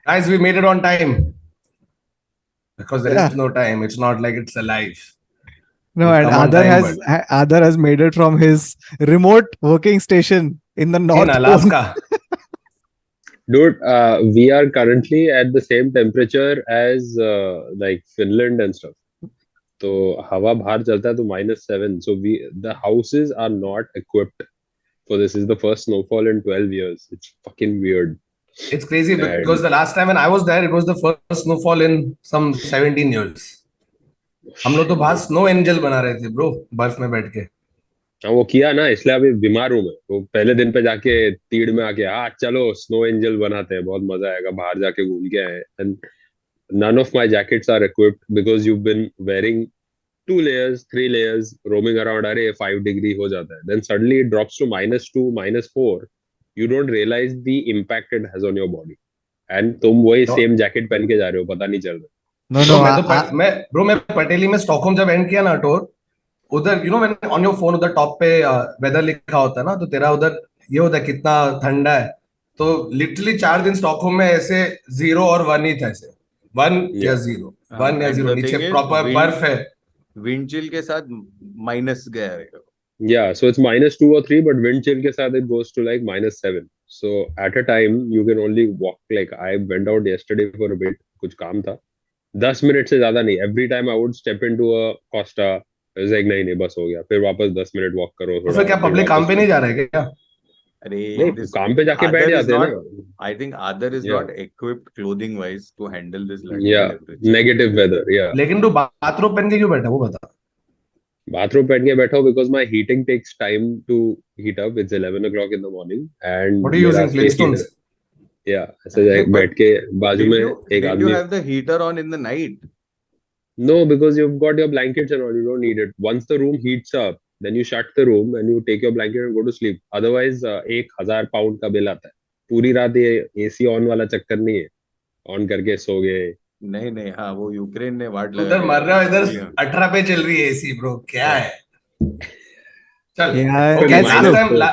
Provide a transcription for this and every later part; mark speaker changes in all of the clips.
Speaker 1: Guys, we made it on time because there
Speaker 2: Yeah.
Speaker 1: is no time. It's not like it's alive.
Speaker 2: No,
Speaker 1: We
Speaker 2: and
Speaker 1: come on time, but
Speaker 2: Aadar has made it from his remote working station in the
Speaker 1: in
Speaker 2: North Pole.
Speaker 1: Alaska.
Speaker 3: Dude, we are currently at the same temperature as like Finland and stuff. So हवा बाहर चलता है तो -7. So the houses are not equipped for this. Is the first snowfall in 12 years. It's fucking weird.
Speaker 1: It's crazy because
Speaker 3: And
Speaker 1: the last time when I was there, it was the first snowfall in some 17 years. हम लोग तो बाहर snow angel बना रहे थे bro, बर्फ में बैठ के.
Speaker 3: हाँ वो किया ना, इसलिए अभी बीमार हूँ मैं. वो पहले दिन पे जाके तीड़ में आके हाँ चलो स्नो एंजल बनाते हैं, बहुत मजा आएगा, बाहर जाके घूम के आए. And none of my jackets are equipped because you've been wearing 2 layers, 3 layers, roaming around. अरे 5 degree हो जाता है. Then suddenly it drops to -2, -4. You don't realize the impact it has on your body. And तुम वही
Speaker 1: No,
Speaker 3: same jacket पहन के जा रहे हो, पता नहीं चल रहा.
Speaker 2: No,
Speaker 1: bro
Speaker 2: no.
Speaker 1: मैं पटेली में स्टॉकहोम जब एंड किया ना टूर, उधर व्हेन ऑन योर फोन उधर टॉप पे वेदर लिखा होता है ना, तो तेरा उधर ये होता है कितना ठंडा है. तो लिटरली 4 दिन स्टॉकहोम में ऐसे 0 और 1 ही था, ऐसे 1 या
Speaker 3: Yeah.
Speaker 1: 0, 1 या 0,
Speaker 4: And the
Speaker 1: नीचे
Speaker 4: thing is,
Speaker 1: प्रॉपर बर्फ है.
Speaker 4: wind chill के साथ माइनस गया है.
Speaker 3: Yeah, so it's -2 or 3, but wind chill के साथ it goes to like -7. So at a time you can only walk. Like I went out yesterday for a bit, कुछ काम था. 10 मिनट से ज्यादा नहीं. Every time I would step into a Costa, I was like नहीं बस हो गया. फिर वापस 10 मिनट वॉक करो
Speaker 1: तो
Speaker 3: थोड़ा.
Speaker 1: फिर क्या
Speaker 3: फिर
Speaker 1: पब्लिक काम
Speaker 3: वापस
Speaker 1: पे नहीं जा रहे हैं क्या?
Speaker 4: अरे
Speaker 3: नहीं, काम पे जाके बैठ जाते हैं ना.
Speaker 4: I think Aadar is
Speaker 3: Yeah.
Speaker 4: not equipped clothing wise to handle this
Speaker 3: Yeah,
Speaker 4: temperature.
Speaker 3: negative weather. Yeah.
Speaker 1: लेकिन तू बाथरोब पहन के क्यों बैठा, वो बता.
Speaker 3: Bathroom पहन के बैठा हूँ because my heating takes time to heat up. It's 11 o'clock in the morning and
Speaker 1: What are you
Speaker 3: मेरा
Speaker 1: using,
Speaker 3: space
Speaker 1: Flintstones?
Speaker 3: heater. Yeah, ऐसे
Speaker 4: Hey, but
Speaker 3: बैठ के बाजू में एक
Speaker 4: Did you
Speaker 3: आदमी.
Speaker 4: have the heater on in the night?
Speaker 3: No, because you've got your blankets and all. You don't need it. Once the room heats up, then you shut the room and you take your blanket and go to sleep. Otherwise, 1,000 pound का bill आता है. पूरी रात ये AC on वाला चक्कर नहीं है. ऑन करके सो गए.
Speaker 4: नहीं हाँ वो यूक्रेन ने वाट लगा
Speaker 1: उधर
Speaker 4: के
Speaker 1: मर रहा है, इधर
Speaker 4: दिया.
Speaker 1: 18 पे चल रही है एसी ब्रो, क्या है. चल
Speaker 2: Yeah,
Speaker 1: okay,
Speaker 2: let's go.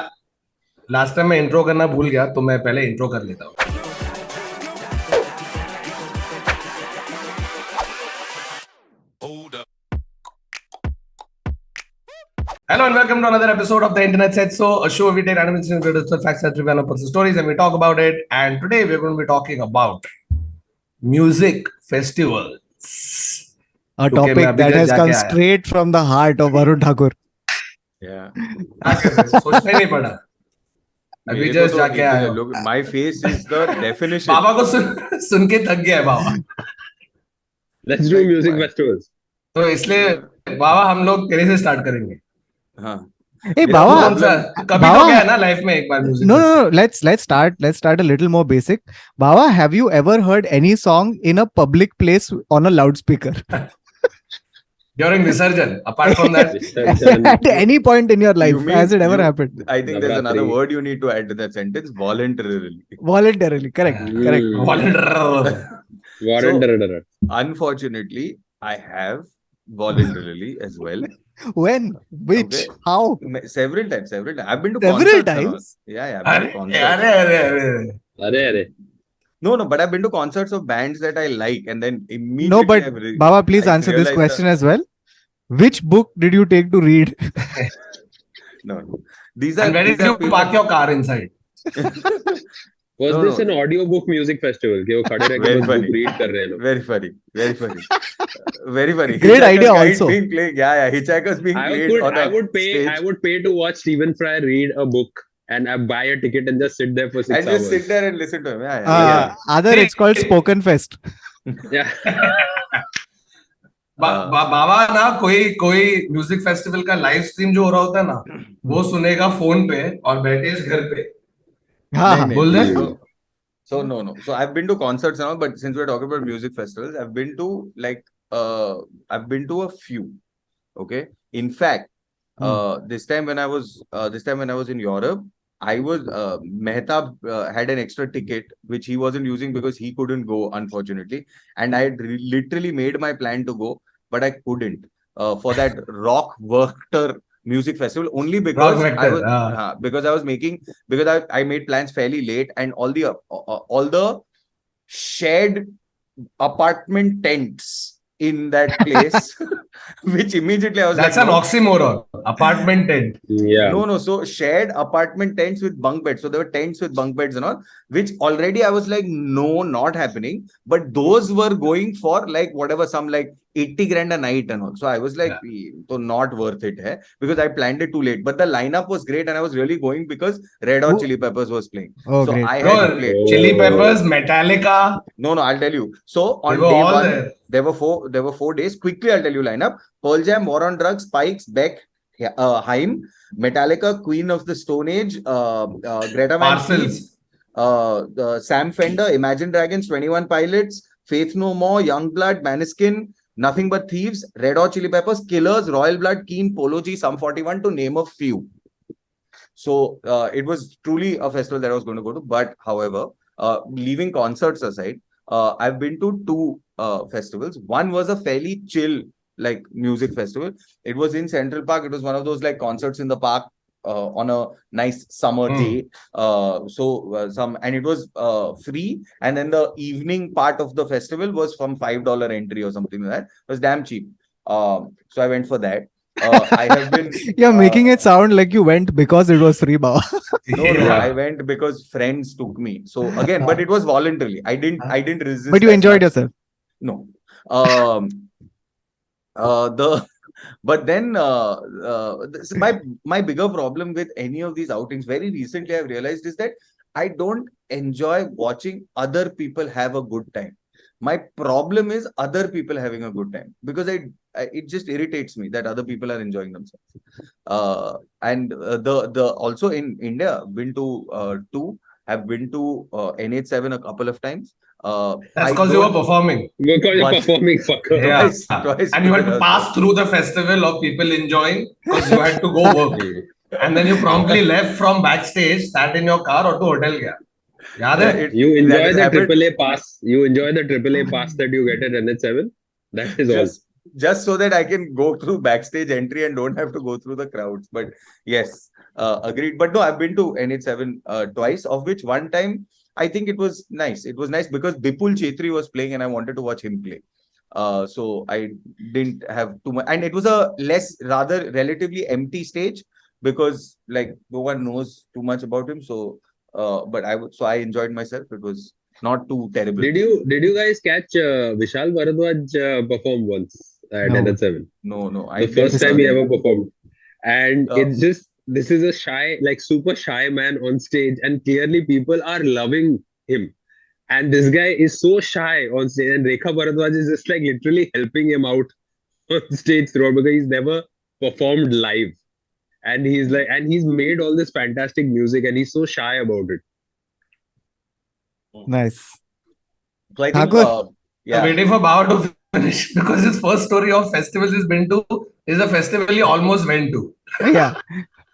Speaker 1: Last time मैं इंट्रो करना भूल गया, तो मैं पहले इंट्रो कर लेता हूँ. Hello and welcome to another episode of the Internet Said So, a show where we take random incidents, facts, and trivia, and personal stories, and we talk about it. And today we're going to be talking about music festivals.
Speaker 2: A
Speaker 1: क्योंकि मैं
Speaker 2: topic
Speaker 1: अभी
Speaker 2: that
Speaker 1: just
Speaker 2: has
Speaker 1: जाके
Speaker 2: come
Speaker 1: आया.
Speaker 2: straight from the heart of Varun Thakur.
Speaker 4: Yeah.
Speaker 1: क्या कर रहे हो? सोचना ही नहीं पड़ा. अभी
Speaker 4: मेरे को
Speaker 1: जस्ट
Speaker 4: तो
Speaker 1: जाके
Speaker 4: इधर
Speaker 1: आया.
Speaker 4: look, my face is the definition.
Speaker 1: बाबा को सुन के थक गया है बाबा.
Speaker 3: Let's do
Speaker 4: Like,
Speaker 3: music
Speaker 4: why?
Speaker 3: festivals.
Speaker 1: तो इसलिए बाबा हम लोग तेरे से स्टार्ट करेंगे.
Speaker 4: हाँ.
Speaker 2: Hey,
Speaker 1: तू
Speaker 2: Baba.
Speaker 1: कौन सा कभी तो गया है ना लाइफ में एक बार music.
Speaker 2: No. Let's start a little more basic. Baba, have you ever heard any song in a public place on a loudspeaker?
Speaker 1: During Visarjan, apart from that.
Speaker 2: At any point in your life,
Speaker 4: You mean
Speaker 2: has it ever happened?
Speaker 4: I think there's another
Speaker 3: Navratri.
Speaker 4: word you need to add to that sentence: voluntarily.
Speaker 2: Voluntarily, correct.
Speaker 3: Warren.
Speaker 4: Unfortunately, I have voluntarily as well.
Speaker 2: When? Which?
Speaker 4: Okay.
Speaker 2: How?
Speaker 4: Several times. I've been to
Speaker 2: Several
Speaker 4: concerts and all.
Speaker 2: times?
Speaker 4: Yeah, I've been to concerts.
Speaker 1: अरे
Speaker 3: अरे
Speaker 4: No, but I've been to concerts of bands that I like, and then immediately.
Speaker 2: No, but Baba, please answer this question as well. Which book did you take to read?
Speaker 4: No. These are.
Speaker 1: And where did you park your car inside?
Speaker 3: Was this an audiobook music festival? कि वो खड़े रह के
Speaker 4: Very
Speaker 3: बस
Speaker 4: funny.
Speaker 3: book read कर रहे हैं लोग.
Speaker 4: Very funny. Very funny.
Speaker 2: Great
Speaker 4: Hitchhiker's
Speaker 2: idea
Speaker 4: Guide
Speaker 2: also.
Speaker 4: Being played. Yeah. Hitchhiker's being played on
Speaker 3: I
Speaker 4: a
Speaker 3: would pay. I
Speaker 4: stage.
Speaker 3: would pay to watch Stephen Fry read a book and buy a ticket and just sit there for 6
Speaker 4: And
Speaker 3: hours.
Speaker 4: just sit there and listen to him. Yeah.
Speaker 2: Other, it's called Spoken Fest.
Speaker 3: Yeah.
Speaker 1: बाबा ना कोई music festival का live stream जो हो रहा होता है ना, वो सुनेगा फोन पे और बैठे इस घर पे.
Speaker 2: हाँ,
Speaker 1: बोल दे.
Speaker 4: So no. So I've been to concerts and all, but since we're talking about music festivals, I've been to a few. Okay. In fact, this time when I was in Europe, Mehtab had an extra ticket which he wasn't using because he couldn't go, unfortunately, and I had literally made my plan to go, but I couldn't for that Rock Werchter music festival only because I made plans fairly late, and all the shared apartment tents in that place, which immediately I was
Speaker 1: That's
Speaker 4: like,
Speaker 1: an
Speaker 4: no.
Speaker 1: oxymoron. Apartment tent.
Speaker 3: Yeah.
Speaker 4: No. So shared apartment tents with bunk beds. So there were tents with bunk beds and all, which already I was like, no, not happening. But those were going for like whatever, some like 80 grand a night and all. So I was like, so not worth it, hai? Because I planned it too late. But the lineup was great and I was really going because Red Hot
Speaker 2: Who-
Speaker 4: Chili Peppers was playing.
Speaker 2: Oh,
Speaker 4: So
Speaker 2: great.
Speaker 4: I had to
Speaker 1: Bro,
Speaker 4: play.
Speaker 1: Chili Peppers, Metallica,
Speaker 4: No, I'll tell you. So
Speaker 1: they
Speaker 4: on
Speaker 1: were
Speaker 4: day
Speaker 1: all
Speaker 4: one,
Speaker 1: there.
Speaker 4: there were 4 days. Quickly, I'll tell you lineup. Pearl Jam, War on Drugs, Spikes, Beck, Haim, Metallica, Queen of the Stone Age, Greta Van Fleet,
Speaker 1: Parcels.
Speaker 4: Sam Fender, Imagine Dragons, 21 Pilots, Faith No More, Youngblood, Maneskin, Nothing But Thieves, Red Hot Chili Peppers, Killers, Royal Blood, Keen, Polo G, Sum 41, to name a few. So it was truly a festival that I was going to go to. But however, leaving concerts aside, I've been to 2 festivals. One was a fairly chill like music festival. It was in Central Park. It was one of those like concerts in the park on a nice summer day. And it was free. And then the evening part of the festival was from $5 entry or something like that. It was damn cheap. So I went for that. I have been.
Speaker 2: You're making it sound like you went because it was free, Baba.
Speaker 4: No, I went because friends took me. So again, but it was voluntarily. I didn't resist.
Speaker 2: But you
Speaker 4: as
Speaker 2: enjoyed
Speaker 4: much.
Speaker 2: yourself.
Speaker 4: No. But then my bigger problem with any of these outings very recently I've realized is that I don't enjoy watching other people have a good time. My problem is other people having a good time because it just irritates me that other people are enjoying themselves. And the also in India, been to two. Have been to NH7 a couple of times.
Speaker 1: That's because you were performing.
Speaker 3: Because you're
Speaker 4: Once-
Speaker 3: performing, fucker.
Speaker 1: Yeah.
Speaker 4: Twice
Speaker 1: And you had to
Speaker 4: because-
Speaker 1: pass through the festival of people enjoying because you had to go work. And then you promptly left from backstage, sat in your car और तो hotel गया. याद है?
Speaker 3: You enjoy
Speaker 4: has
Speaker 3: the
Speaker 4: happened.
Speaker 3: AAA pass. You enjoy the AAA pass that you get at NH7. That is all.
Speaker 4: Just so that I can go through backstage entry and don't have to go through the crowds. But yes, agreed. But no, I've been to NH7 twice, of which one time I think it was nice. It was nice because Bipul Chetri was playing and I wanted to watch him play. So I didn't have too much, and it was a rather relatively empty stage because like no one knows too much about him. So, but I enjoyed myself. It was not too terrible.
Speaker 3: Did you guys catch Vishal Bharadwaj perform once at
Speaker 2: No.
Speaker 3: NH7?
Speaker 4: No.
Speaker 3: The first time he ever performed, and it's just this is a shy, like super shy man on stage, and clearly people are loving him. And this guy is so shy on stage, and Rekha Bharadwaj is just like literally helping him out on stage throughout because he's never performed live, and he's made all this fantastic music, and he's so shy about it.
Speaker 2: Nice.
Speaker 4: So I think,
Speaker 2: Thakur.
Speaker 1: I'm waiting for Baba to finish because his first story of festivals he's been to is a festival he almost went to.
Speaker 2: Yeah.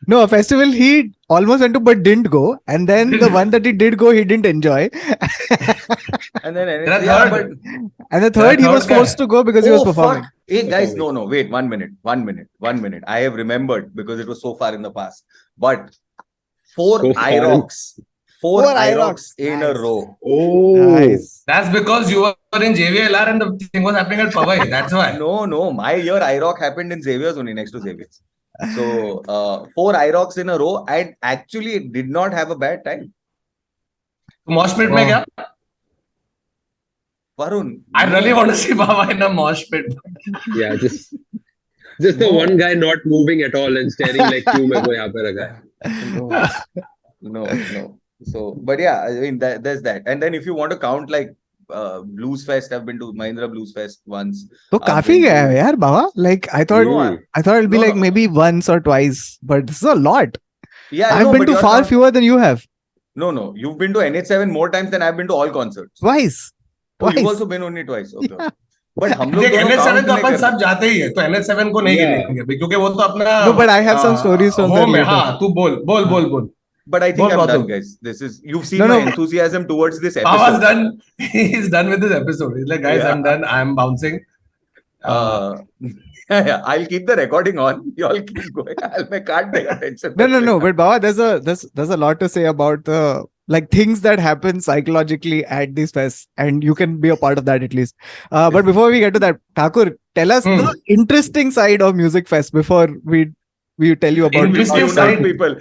Speaker 2: No, a festival he almost went to but didn't go. And then the one that he did go, he didn't enjoy.
Speaker 4: and then
Speaker 1: third.
Speaker 2: And the third, he was
Speaker 1: third guy.
Speaker 2: forced to go because he was performing.
Speaker 4: Fuck. Hey guys, no, wait, 1 minute. I have remembered because it was so far in the past. But 4
Speaker 3: So far.
Speaker 4: IROCs. 4 IROCs in a
Speaker 2: Nice.
Speaker 4: row.
Speaker 3: Oh,
Speaker 2: Nice.
Speaker 1: That's because you were in JVLR and the thing was happening at Powai. That's why.
Speaker 4: No. My year IROC happened in Xavier's only, next to Xavier's. So 4 IROCs in a row. I actually did not have a bad time.
Speaker 1: Mosh pit में क्या?
Speaker 4: Varun.
Speaker 1: I really want to see Baba in a mosh pit.
Speaker 3: yeah, just the one guy not moving at all and staring like क्यों मेरे को यहाँ पे रखा है?
Speaker 4: No. So, but yeah, I mean, there's that. And then if you want to count like Blues Fest, I've been to Mahindra Blues Fest once.
Speaker 2: So काफी गया है यार Baba. Like I thought it'll be like maybe once or twice, but this is a lot.
Speaker 4: Yeah,
Speaker 2: I've been to far fewer than you have.
Speaker 4: No. You've been to NH7 more times than I've been to all concerts.
Speaker 2: Twice.
Speaker 4: Oh, you've also been only twice. Okay.
Speaker 2: Yeah.
Speaker 4: But हम लोग
Speaker 1: देख
Speaker 4: दोनों
Speaker 1: NH7
Speaker 4: count
Speaker 1: तो
Speaker 4: नहीं
Speaker 1: अपन
Speaker 4: करते.
Speaker 1: सब जाते ही है तो NH7 को नहीं गिनेंगे क्योंकि वो तो अपना
Speaker 2: No, but I have some stories from there
Speaker 1: home है.
Speaker 2: later.
Speaker 1: हाँ, तू बोल.
Speaker 4: But I think
Speaker 1: Both
Speaker 4: I'm done,
Speaker 1: Kautuk.
Speaker 4: guys. You've seen
Speaker 2: No,
Speaker 4: my
Speaker 2: no.
Speaker 4: enthusiasm towards this
Speaker 1: Baba's
Speaker 4: episode.
Speaker 1: done. He's done with this episode. He's like, guys,
Speaker 4: Yeah.
Speaker 1: I'm done. I'm bouncing.
Speaker 4: Yeah, I'll keep the recording on. You all keep going. I can't pay attention.
Speaker 2: No. But Baba, there's a lot to say about the like things that happen psychologically at this fest, and you can be a part of that at least. But before we get to that, Thakur, tell us the interesting side of Music Fest before we tell you about
Speaker 1: Interesting
Speaker 2: the
Speaker 1: side.
Speaker 4: people.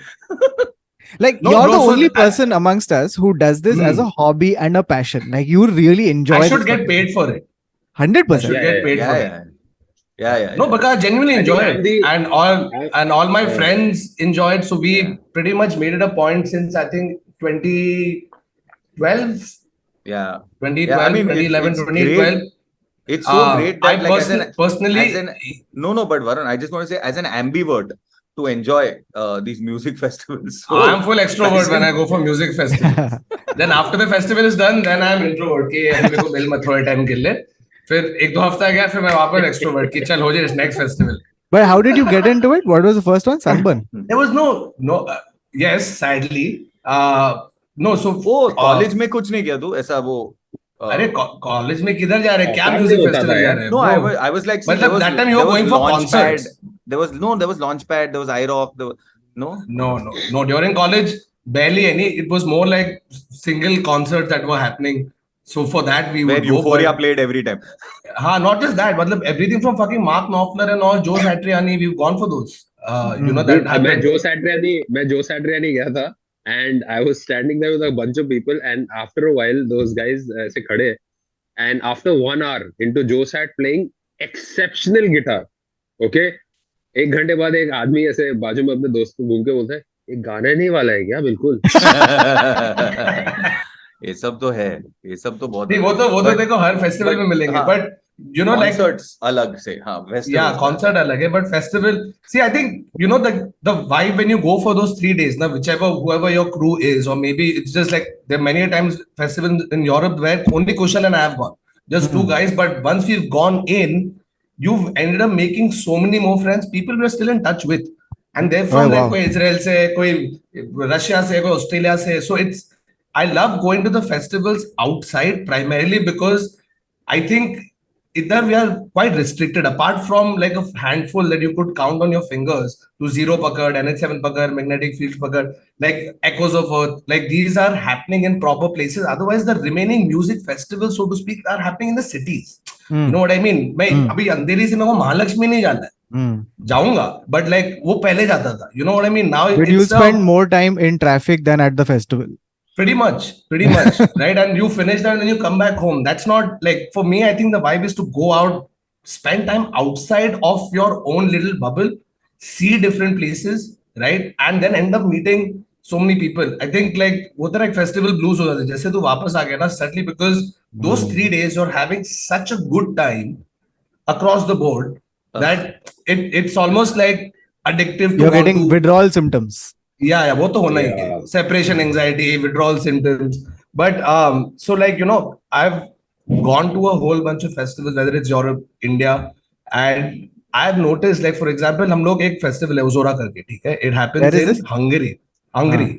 Speaker 2: Like
Speaker 1: No,
Speaker 2: you're
Speaker 1: bro,
Speaker 2: the
Speaker 1: so
Speaker 2: only person amongst us who does this as a hobby and a passion. Like you really enjoy.
Speaker 1: I should
Speaker 2: this
Speaker 1: get
Speaker 2: stuff.
Speaker 1: paid for it. I
Speaker 2: 100%.
Speaker 1: should get paid for it.
Speaker 4: Yeah.
Speaker 1: No, because I genuinely
Speaker 3: I
Speaker 1: enjoy
Speaker 3: think
Speaker 1: it, and all my
Speaker 3: Yeah.
Speaker 1: friends enjoy it. So we
Speaker 4: Yeah.
Speaker 1: pretty much made it a point since I think 2012,
Speaker 4: Yeah.
Speaker 1: 2012,
Speaker 4: I mean,
Speaker 1: 2011,
Speaker 4: it's
Speaker 1: 2012.
Speaker 4: great. It's so great
Speaker 1: I
Speaker 4: that like
Speaker 1: personally,
Speaker 4: no, but Varun, I just want to say as an ambivert to enjoy these music festivals. So,
Speaker 1: I'm full extrovert when I go for music
Speaker 2: Yeah.
Speaker 1: festivals. Then after the festival is done, then I'm introvert कि अभी मेरे को मिल मत थोड़े time के लिए. फिर एक दो हफ्ता गया, फिर मैं वापस extrovert कि चल हो जाए next festival.
Speaker 2: But how did you get into it? What was the first one? Sunburn.
Speaker 1: There was no. Yes, sadly. No, so
Speaker 4: वो कॉलेज में कुछ नहीं किया तू ऐसा वो
Speaker 1: अरे कॉलेज में किधर जा रहे हैं? क्या
Speaker 3: काम
Speaker 1: म्यूजिक
Speaker 3: नहीं होता
Speaker 1: फेस्टिवल
Speaker 3: था
Speaker 1: जा
Speaker 3: यार.
Speaker 1: रहे हैं?
Speaker 4: No,
Speaker 1: bro?
Speaker 4: I was like, see,
Speaker 1: मतलब that time you were going for concerts.
Speaker 4: there was Launchpad, there was iRock,
Speaker 1: No. During college, barely any. It was more like single concerts that were happening. So for that we
Speaker 4: where
Speaker 1: would go.
Speaker 4: Euphoria
Speaker 1: But,
Speaker 4: played every time.
Speaker 1: not just that. मतलब everything from fucking Mark Knopfler and all, Joe Satriani, we've gone for those. You know that
Speaker 3: मैं
Speaker 1: happened.
Speaker 3: जो Saturday गया था and I was standing there with a bunch of people and after a while those guys ऐसे खड़े and after 1 hour into Joe Sat playing exceptional guitar, okay, 1 घंटे बाद एक आदमी ऐसे बाजू में अपने दोस्त को घूम के बोलता है ये गाना नहीं वाला है क्या? बिल्कुल.
Speaker 4: ये सब तो है, ये सब तो बहुत
Speaker 1: नहीं, वो तो देखो हर फेस्टिवल में मिलेंगे, but you know, like
Speaker 4: concerts अलग से, हाँ,
Speaker 1: yeah, concert अलग है, but festival. See, I think you know the vibe when you go for those 3 days, now whoever your crew is, or maybe it's just like there are many times festivals in Europe where only Kushal and I have gone, just two guys, but once we've gone in, you've ended up making so many more friends, people we're still in touch with, and they're from like कोई Israel से, कोई Russia से, कोई Australia से, so it's I love going to the festivals outside primarily because I think either we are quite restricted apart from like a handful that you could count on your fingers to Zero Pakad, NH7 Pakad, Magnetic Field Pakad, like Echoes of Earth, like these are happening in proper places. Otherwise, the remaining music festivals, so to speak, are happening in the cities. You know what I mean? मैं अभी अंधेरी से मेरे को महालक्ष्मी नहीं जाना है, जाऊंगा, but like वो पहले जाता था. You know what I mean? Now
Speaker 2: Did you spend more time in traffic than at the festival? Pretty much, right? And you finish that and then you come back home. That's not like, for me, I think the vibe is to go out, spend time outside of your own little bubble, see different places, right? And then end up meeting so many people. I think like वो तरह एक festival blues होता था, जैसे तू वापस आ गया ना, certainly because those 3 days you're having such a good time across the board that it's almost like addictive. You're getting withdrawal symptoms. Yeah, वो तो होना ही है. Separation anxiety, withdrawal symptoms. But so like, you know, I've gone to a whole bunch of festivals, whether it's Europe, India, and I've noticed, like for example, हम लोग एक festival है Uzora करके, ठीक है? It happens in Hungary.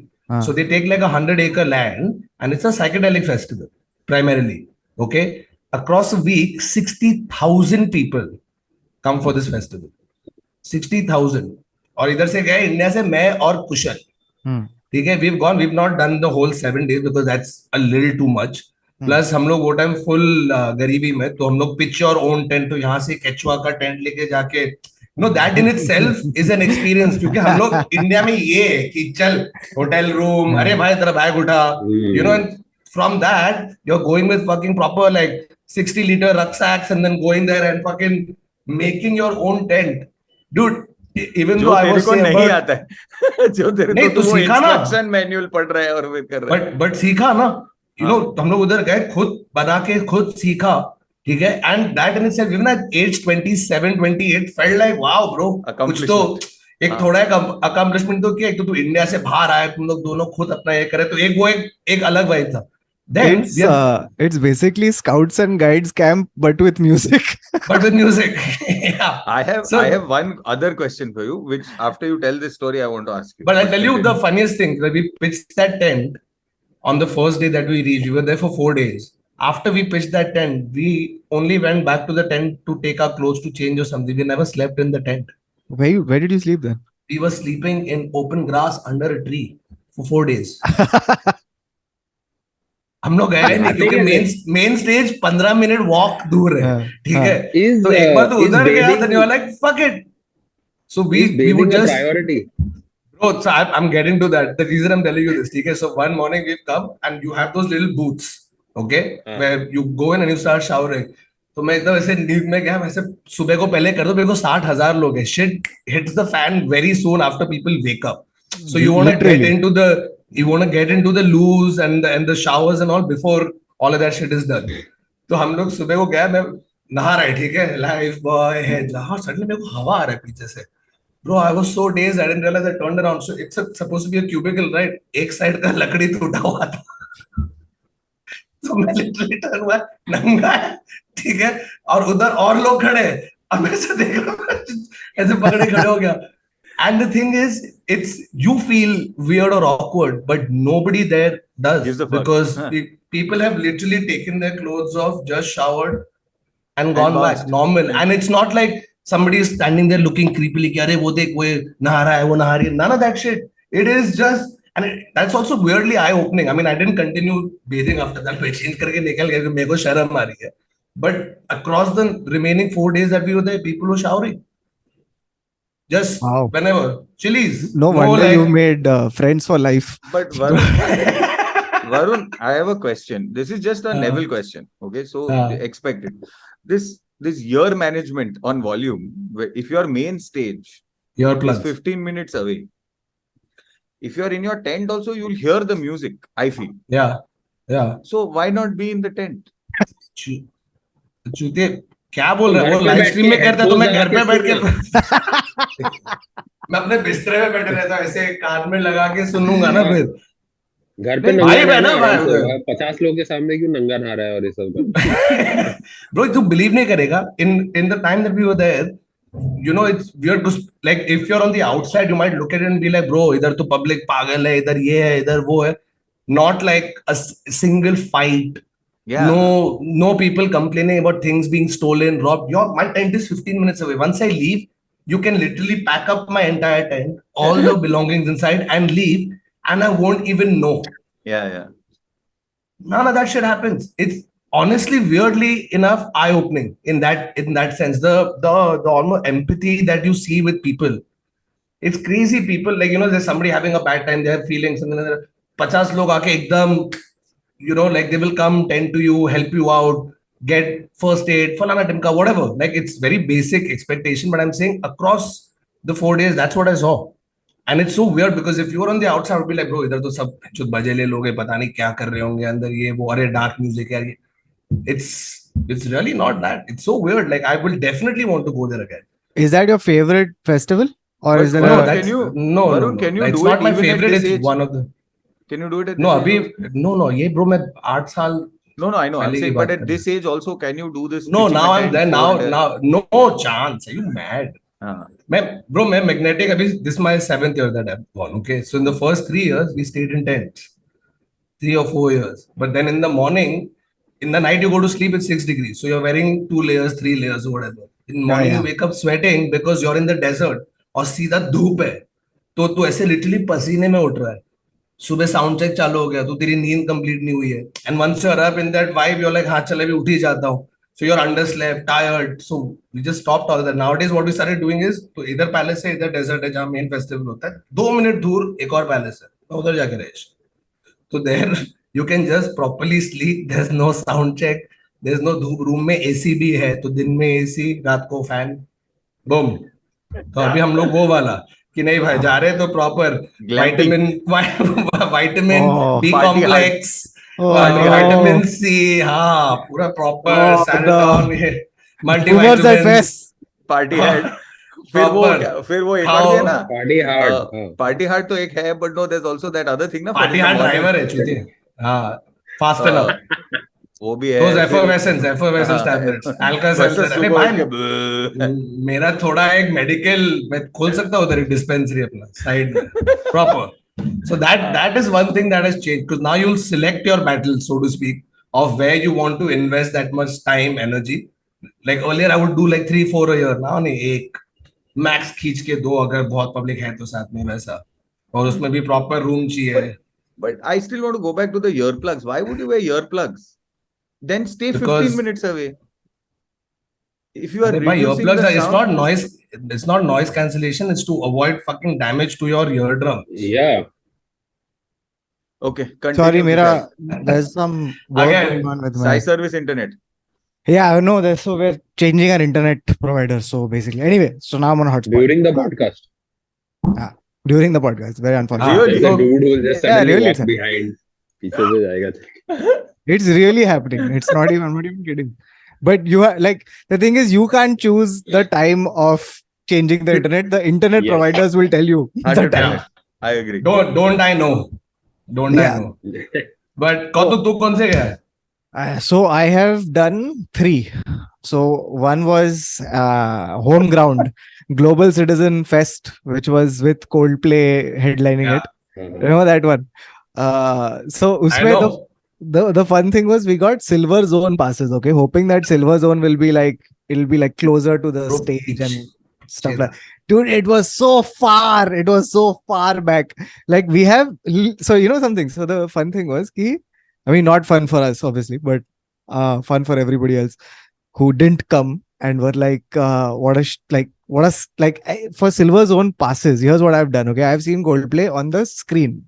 Speaker 2: So they take like 100-acre land, and it's a psychedelic festival primarily. Okay, across a week, 60,000 people come for this festival. 60,000. और इधर से गए इंडिया से मैं और कुशल, ठीक है, we've not done the whole 7 days because that's a little too much. Plus हम लोग वो टाइम फुल गरीबी में, तो हम लोग pitch your own tent, तो यहाँ से केचुआ का टेंट लेके जाके, you know, that in itself is an experience, क्योंकि हम लोग इंडिया में ये है कि चल होटल रूम, अरे भाई तेरा बैग उठा, you know, and from that you're going with fucking proper like 60-liter rucksacks and then going there and fucking making your own tent, dude. Even though I was saying
Speaker 4: नहीं आता है जो तेरे
Speaker 1: नहीं तो सीखा ना,
Speaker 4: इंस्ट्रक्शन मैनुअल पढ़ रहा है और वे कर रहा है,
Speaker 1: बट सीखा ना, you know, हम लोग उधर गए, खुद बना के खुद सीखा, ठीक है, and that in itself, even at age 27, 28, felt like wow bro, कुछ तो एक थोड़ा एक accomplishment तो किया. एक तो तू इंडिया से बाहर आया, तुम लोग दोनों खुद अपना ये करे, तो एक वो एक अलग वाइब था. Then it's basically Scouts and Guides camp, but with music. Yeah.
Speaker 4: I have one other question for you, which after you tell this story, I want to ask you.
Speaker 1: But I'll tell you the funniest thing. When we pitched that tent on the first day that we reached, we were there for 4 days. After we pitched that tent, we only went back to the tent to take our clothes to change or something. We never slept in the tent.
Speaker 2: Where did you sleep then?
Speaker 1: We were sleeping in open grass under a tree for 4 days. हम लोग गए नहीं क्योंकि main stage 15 minute walk दूर है, ठीक है? तो एक बार तो उधर गया, then you are like fuck it. So we would just
Speaker 3: priority.
Speaker 1: Bro, so I'm getting to that. The reason I'm telling you this, okay? So one morning we've come and you have those little booths, okay, where you go in and you start showering. तो मैं एकदम ऐसे नींद में गया, वैसे सुबह को पहले कर दो, मेरे को 60,000 लोग हैं. Shit hits the fan very soon after people wake up. So you want to get into the loos and the showers and all before all of that shit is done. तो हम लोग सुबह को गया, मैं नहा रहा है, ठीक है, लाइफ बॉय है, सडनली मेरे को हवा आ रहा है पीछे से. Bro, I was so dazed, I didn't realize. I turned around. So it's supposed to be a cubicle, right? एक साइड का लकड़ी टूटा हुआ था. तो मैं लिटरली टर्न हुआ, नंगा है, ठीक है, और उधर और लोग खड़े हैं. अब मैं ऐसे देख रहा हूँ, ऐसे पकड़े खड़े हो गया. And the thing is, you feel weird or awkward, but nobody there does, because people have literally taken their clothes off, just showered, and gone back normal. And it's not like somebody is standing there looking creepily कि अरे वो देख वो नहा रहा है, वो नहा रही है. None of that shit. It is just, and that's also weirdly eye-opening. I mean, I didn't continue bathing after that. मैं change करके निकल गया, मेरे को शर्म आ रही है. But across the remaining 4 days that we were there, people were showering. Just whenever. Chilies.
Speaker 2: No wonder you made friends for life.
Speaker 4: But Varun, I have a question. This is just a Neville question. Okay, so expect it. This year management on volume, if your main stage is 15 minutes away, if you are in your tent also, you'll hear the music, I feel.
Speaker 1: Yeah.
Speaker 4: So why not be in the tent?
Speaker 1: चूते क्या बोल रहा है? वो live stream में करता है तो मैं घर पे बैठ के मैं अपने बिस्तर में बैठे रहता हूँ, ऐसे कान में लगा के सुनूंगा ना. फिर
Speaker 3: घर पे भाई बहना 50 लोग के सामने क्यों नंगा नहा रहा है और ये सब.
Speaker 1: Bro, तू बिलीव नहीं करेगा. In the time that we were there, you know, it's weird because like if you're on the outside, you might look at it and be like, bro, इधर तो public पागल है, इधर ये है, इधर वो है. Not like a single fight.
Speaker 4: Yeah.
Speaker 1: No people complaining about things being stolen, robbed. My tent is 15 minutes away. Once I leave, you can literally pack up my entire tent, all the belongings inside, and leave, and I won't even know.
Speaker 4: Yeah.
Speaker 1: None of that shit happens. It's honestly, weirdly enough, eye-opening in that sense. The almost empathy that you see with people. It's crazy. People, like, you know, there's somebody having a bad time, they have feelings, and then 50 log aake ekdam, you know, like they will come, tend to you, help you out, get first aid, falana timka, whatever. Like, it's very basic expectation, but I'm saying across the 4 days, that's what I saw. And it's so weird because if you were on the outside, I would be like, bro, इधर तो सब चुत बजेले लोग हैं, पता नहीं क्या कर रहे होंगे अंदर, ये वो, अरे dark music यार. It's really not that. It's so weird. Like, I will definitely want to go there again.
Speaker 2: Is that your favorite festival, or is there?
Speaker 1: No,
Speaker 4: Varun, can you
Speaker 1: it's
Speaker 4: do
Speaker 1: not
Speaker 4: it
Speaker 1: my
Speaker 4: even
Speaker 1: favorite.
Speaker 4: at this
Speaker 1: It's
Speaker 4: age?
Speaker 1: one of the.
Speaker 4: Can you do it at
Speaker 1: No,
Speaker 4: this age?
Speaker 1: no. ये bro, मैं 8 साल.
Speaker 4: No, I know. I'm saying, but at this age also, can you do this?
Speaker 1: No, now I'm there. Now, no chance. Are you mad? मैं magnetic. This is my 7th year that I've gone. Okay, so in the first 3 years we stayed in tents, 3 or 4 years. But then in the morning, in the night you go to sleep, it's 6 degrees, so you're wearing 2 layers, 3 layers, or whatever. In the morning you wake up sweating because you're in the desert और सीधा धूप है, तो तू ऐसे literally पसीने में उठ रहा है. सुबह साउंड चेक चालू हो गया तो तेरी नींद कंप्लीट नहीं हुई है. And once you are up in that vibe, you are like, हाँ चल अभी उठ ही जाता हूँ. So you're underslept, tired. So we just stopped all that. Nowadays, what we started doing is, तो इधर पैलेस है, इधर डेजर्ट है जहाँ मेन फेस्टिवल होता है, 2 मिनट दूर एक और पैलेस है, तो उधर जाके रहे. So there you can just properly sleep. There's no sound check. There's no धूप. रूम में एसी भी है, तो दिन में एसी, रात को फैन. बूम. तो अभी हम लोग वो वाला कि नहीं भाई, जा रहे तो proper vitamin B complex, vitamin C, हाँ पूरा प्रॉपर सैनिटॉन, मल्टीविटामिन्स,
Speaker 4: पार्टी हार्ड. फिर वो एक और है ना, पार्टी हार्ड तो एक है, but no there is also that other thing ना,
Speaker 1: पार्टी हार्ड ड्राइवर है चूती. हाँ, फास्ट एनफ,
Speaker 4: वो भी है.
Speaker 1: those effervescence tablets, Alka-Seltzer. अरे भाई मेरा थोड़ा एक मेडिकल, मैं खोल सकता हूँ उधर एक डिस्पेंसरी अपना साइड में proper. So that is one thing that has changed, because now you'll select your battles, so to speak, of where you want to invest that much time, energy. Like earlier, I would do like 3-4 a year. Now नहीं, एक max खींच के 2, अगर बहुत public है तो साथ में, वैसा. और उसमें भी प्रॉपर रूम चाहिए.
Speaker 4: But I still want to go back to the earplugs. Why would you wear earplugs? Then stay 15
Speaker 1: Because
Speaker 4: minutes away. If you are
Speaker 1: by
Speaker 4: reducing
Speaker 1: earplugs,
Speaker 4: the
Speaker 1: it's
Speaker 4: sound,
Speaker 1: not noise. It's not noise cancellation. It's to avoid fucking damage to your eardrum.
Speaker 3: Yeah.
Speaker 4: okay, continue.
Speaker 2: Sorry,
Speaker 4: Vishal.
Speaker 2: there's some work
Speaker 1: Again,
Speaker 2: going on with
Speaker 4: Sai
Speaker 2: my.
Speaker 4: service internet.
Speaker 2: Yeah, I know. So we're changing our internet provider. So basically, anyway, so now I'm on a hotspot.
Speaker 3: During the podcast.
Speaker 2: During the podcast, very unfortunate.
Speaker 4: Really?
Speaker 3: There's a dude who will just
Speaker 2: Yeah,
Speaker 3: suddenly
Speaker 2: really,
Speaker 3: walk
Speaker 2: it's happening.
Speaker 3: behind. पीछे से जाएगा.
Speaker 2: It's really happening. It's not even. I'm not even kidding. But you are like the thing is, you can't choose the time of changing the internet. The internet
Speaker 3: Yes.
Speaker 2: providers will tell you the
Speaker 4: 100%.
Speaker 2: time.
Speaker 4: I agree.
Speaker 1: Don't I know? Don't
Speaker 2: Yeah.
Speaker 1: I know? But Kautuk, तू कौन से गया है?
Speaker 2: So I have done 3. So one was home ground, Global Citizen Fest, which was with Coldplay headlining it. Remember that one? So
Speaker 1: I
Speaker 2: usme
Speaker 1: know.
Speaker 2: the fun thing was we got silver zone passes, okay, hoping that silver zone will be like closer to the stage and stuff like. Dude, it was so far. It was so far back. Like we have, so you know something. So the fun thing was I mean, not fun for us, obviously, but fun for everybody else who didn't come and were like, for silver zone passes. Here's what I've done. Okay, I've seen Coldplay on the screen.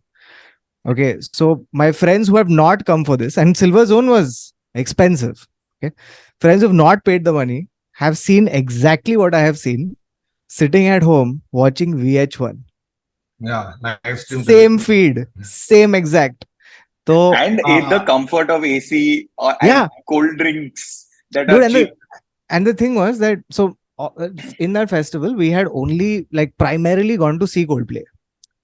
Speaker 2: Okay, so my friends who have not come for this, and silver zone was expensive. Okay, friends who have not paid the money have seen exactly what I have seen, sitting at home watching VH1.
Speaker 1: Yeah, live stream.
Speaker 2: Same feed, same exact. So,
Speaker 5: and in the comfort of AC and cold drinks that
Speaker 2: dude,
Speaker 5: are cheap.
Speaker 2: And the thing was that in that festival we had only like primarily gone to see Coldplay,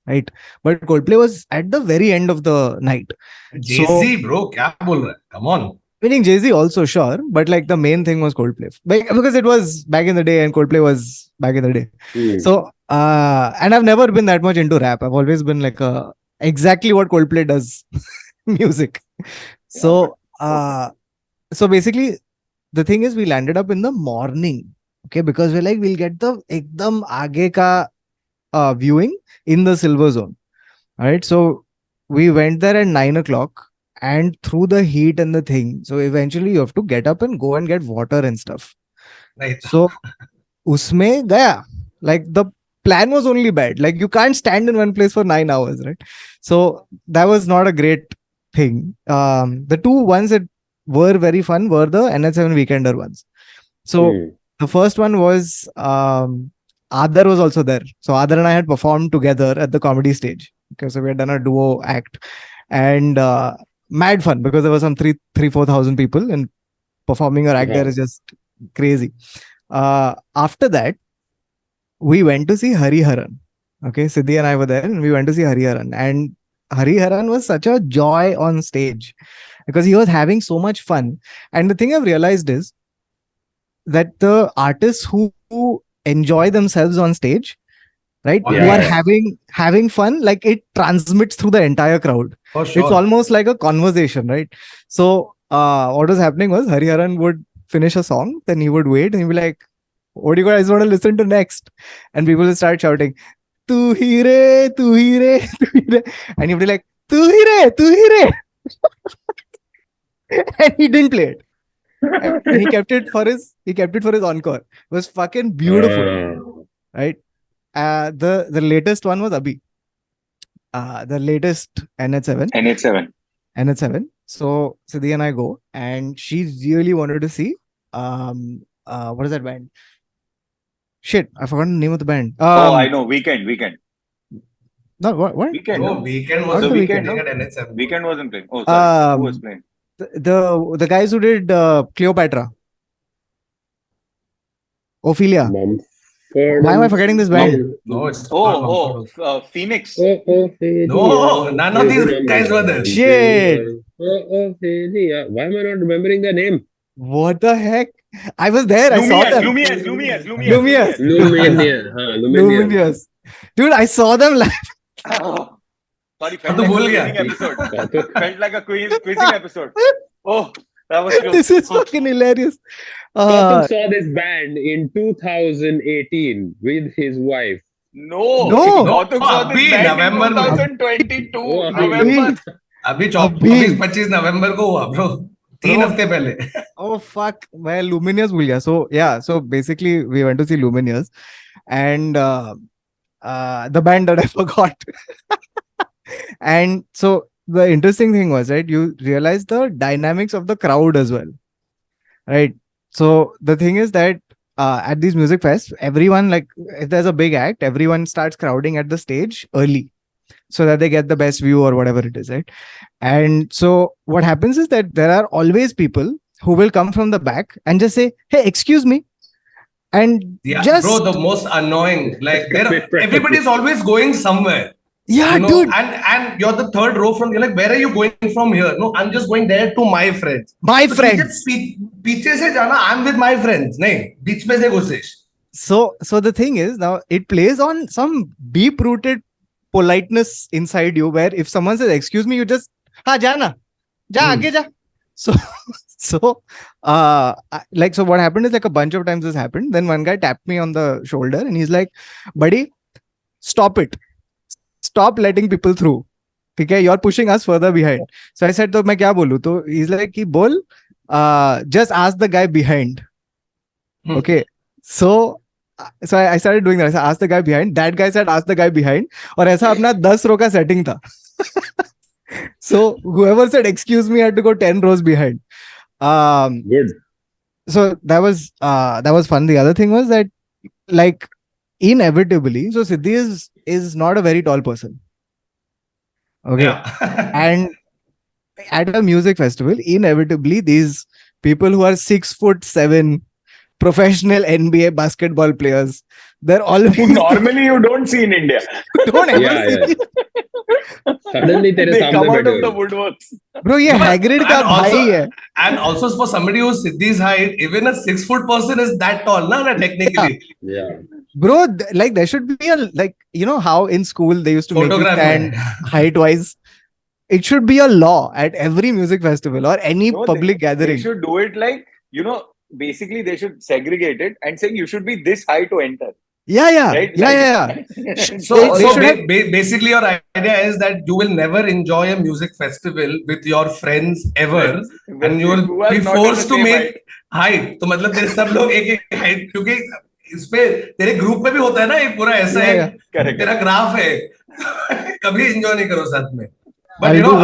Speaker 2: right? But Coldplay was at the very end of the night.
Speaker 1: Jay-Z, bro, kya bol raha hai? Come on.
Speaker 2: Meaning Jay-Z also, sure, but like the main thing was Coldplay because it was back in the day and Coldplay was back in the day. So and I've never been that much into rap. I've always been like exactly what Coldplay does music. So so basically the thing is we landed up in the morning, okay, because we're like we'll get the ekdam aage ka viewing in the silver zone. All right, so we went there at 9 o'clock. And through the heat and the thing, so eventually you have to get up and go and get water and stuff.
Speaker 1: Right.
Speaker 2: So, usme gaya. Like the plan was only bad. Like you can't stand in one place for 9 hours, right? So that was not a great thing. The 2 ones that were very fun were the NH7 Weekender ones. So the first one was Aadar was also there. So Aadar and I had performed together at the comedy stage. Okay, so we had done a duo act. And mad fun because there were some 4,000 people and performing our act there is just crazy. After that, we went to see Hariharan. Okay, Sidhi and I were there and we went to see Hariharan. And Hariharan was such a joy on stage because he was having so much fun. And the thing I've realized is that the artists who enjoy themselves on stage, right, who are having fun, like it transmits through the entire crowd.
Speaker 1: For sure.
Speaker 2: It's almost like a conversation, right? So what was happening was Hariharan would finish a song, then he would wait and he'd be like, what do you guys want to listen to next? And people would start shouting, Tu hi re, tu hi re, tu hi re. And he'd be like, Tu hi re, tu hi re. And he didn't play it. And he kept it for his encore. It was fucking beautiful. Right? The latest one was Abhi. The latest NH7. So Sidhi and I go, and she really wanted to see what is that band? Shit, I forgot the name of the band.
Speaker 5: I know. Weekend.
Speaker 2: No, what?
Speaker 5: Weekend.
Speaker 1: No,
Speaker 5: No.
Speaker 1: Weekend was
Speaker 2: Not
Speaker 1: the
Speaker 2: the
Speaker 1: Weekend.
Speaker 2: Weekend.
Speaker 5: Weekend wasn't playing. Oh, sorry. Who was playing?
Speaker 2: The guys who did Cleopatra. Ophelia. Why am I forgetting this band?
Speaker 1: No, it's
Speaker 5: Phoenix.
Speaker 1: No, none of these guys were there.
Speaker 2: Shit.
Speaker 3: Why am I not remembering the name?
Speaker 2: What the heck? I was there. I saw them. Lumineers. Dude, I saw them live.
Speaker 5: Sorry, felt like a quizzing episode. Felt like a quizzing episode. Oh, that was close.
Speaker 2: This is fucking hilarious.
Speaker 3: Kautuk saw this band in 2018 with his wife.
Speaker 5: No.
Speaker 2: No.
Speaker 5: Kautuk saw this
Speaker 1: अभी
Speaker 5: band in
Speaker 1: नवंबर में
Speaker 5: 2022
Speaker 3: Oh,
Speaker 5: November.
Speaker 1: अभी
Speaker 2: अभी
Speaker 1: 24-25 नवंबर को हुआ bro 3
Speaker 2: Bro.
Speaker 1: हफ्ते पहले
Speaker 2: Oh fuck, मैं Luminous भूल गया. So yeah, so basically we went to see Luminous, and the band that I forgot. And so the interesting thing was, right, you realize the dynamics of the crowd as well, right? So the thing is that at these music fests, everyone, like, if there's a big act, everyone starts crowding at the stage early so that they get the best view or whatever it is, right? And so what happens is that there are always people who will come from the back and just say, "Hey, excuse me," and
Speaker 1: yeah
Speaker 2: just
Speaker 1: bro the most annoying like everybody's always going somewhere
Speaker 2: yeah,
Speaker 1: you know
Speaker 2: dude,
Speaker 1: and you're the third row from you're like where are you going from here no I'm just going there to my friends
Speaker 2: my
Speaker 1: तो
Speaker 2: friend.
Speaker 1: पीछे से जाना I'm with my friends नहीं बीच में से घुसिश
Speaker 2: So the thing is, now it plays on some deep rooted politeness inside you, where if someone says excuse me, you just ha jana ja aage ja. So so like, so what happened is, like, a bunch of times this happened. Then one guy tapped me on the shoulder and he's like, "Buddy, stop it, stop letting people through, okay, you're pushing us further behind." So I said, "तो मैं क्या बोलूं?" तो he's like, "कि बोल, just ask the guy behind." Okay, so I started doing that. I asked the guy behind. That guy said, "Ask the guy behind." और ऐसा अपना 10 रो का setting था. So whoever said excuse me had to go 10 rows behind.
Speaker 3: Good.
Speaker 2: So that was fun. The other thing was that, like, inevitably, so Sidhi is not a very tall person. Okay.
Speaker 1: yeah.
Speaker 2: And at a music festival, inevitably, these people who are 6'7", professional NBA basketball players, they're always
Speaker 5: Normally you don't see in India.
Speaker 2: don't ever
Speaker 3: Yeah,
Speaker 2: see.
Speaker 3: Suddenly तेरे
Speaker 5: They
Speaker 3: सामने
Speaker 5: come out
Speaker 3: बैठे
Speaker 5: of the
Speaker 3: हो.
Speaker 5: woodworks.
Speaker 2: Bro, ये Hagrid का
Speaker 1: and also,
Speaker 2: भाई है.
Speaker 1: and also for somebody who's Sidhi's height, even a 6 foot person is that tall, na, technically.
Speaker 3: Yeah.
Speaker 2: Bro, like, there should be a, like, you know how in school they used to make you
Speaker 1: Photograph
Speaker 2: stand
Speaker 1: mein.
Speaker 2: height wise. It should be a law at every music festival or any
Speaker 5: No,
Speaker 2: public
Speaker 5: they
Speaker 2: gathering.
Speaker 5: should do it like, basically they should segregate it and saying you should be this high to enter.
Speaker 2: Yeah.
Speaker 5: Right?
Speaker 2: Yeah.
Speaker 1: Basically, your idea is that you will never enjoy a music festival with your friends ever, and you will be forced to make height. तो मतलब तेरे सब लोग एक height, क्योंकि इस पे तेरे ग्रुप में भी होता है ना एक पूरा ऐसा एक तेरा ग्राफ है कभी enjoy नहीं करो साथ में. But you know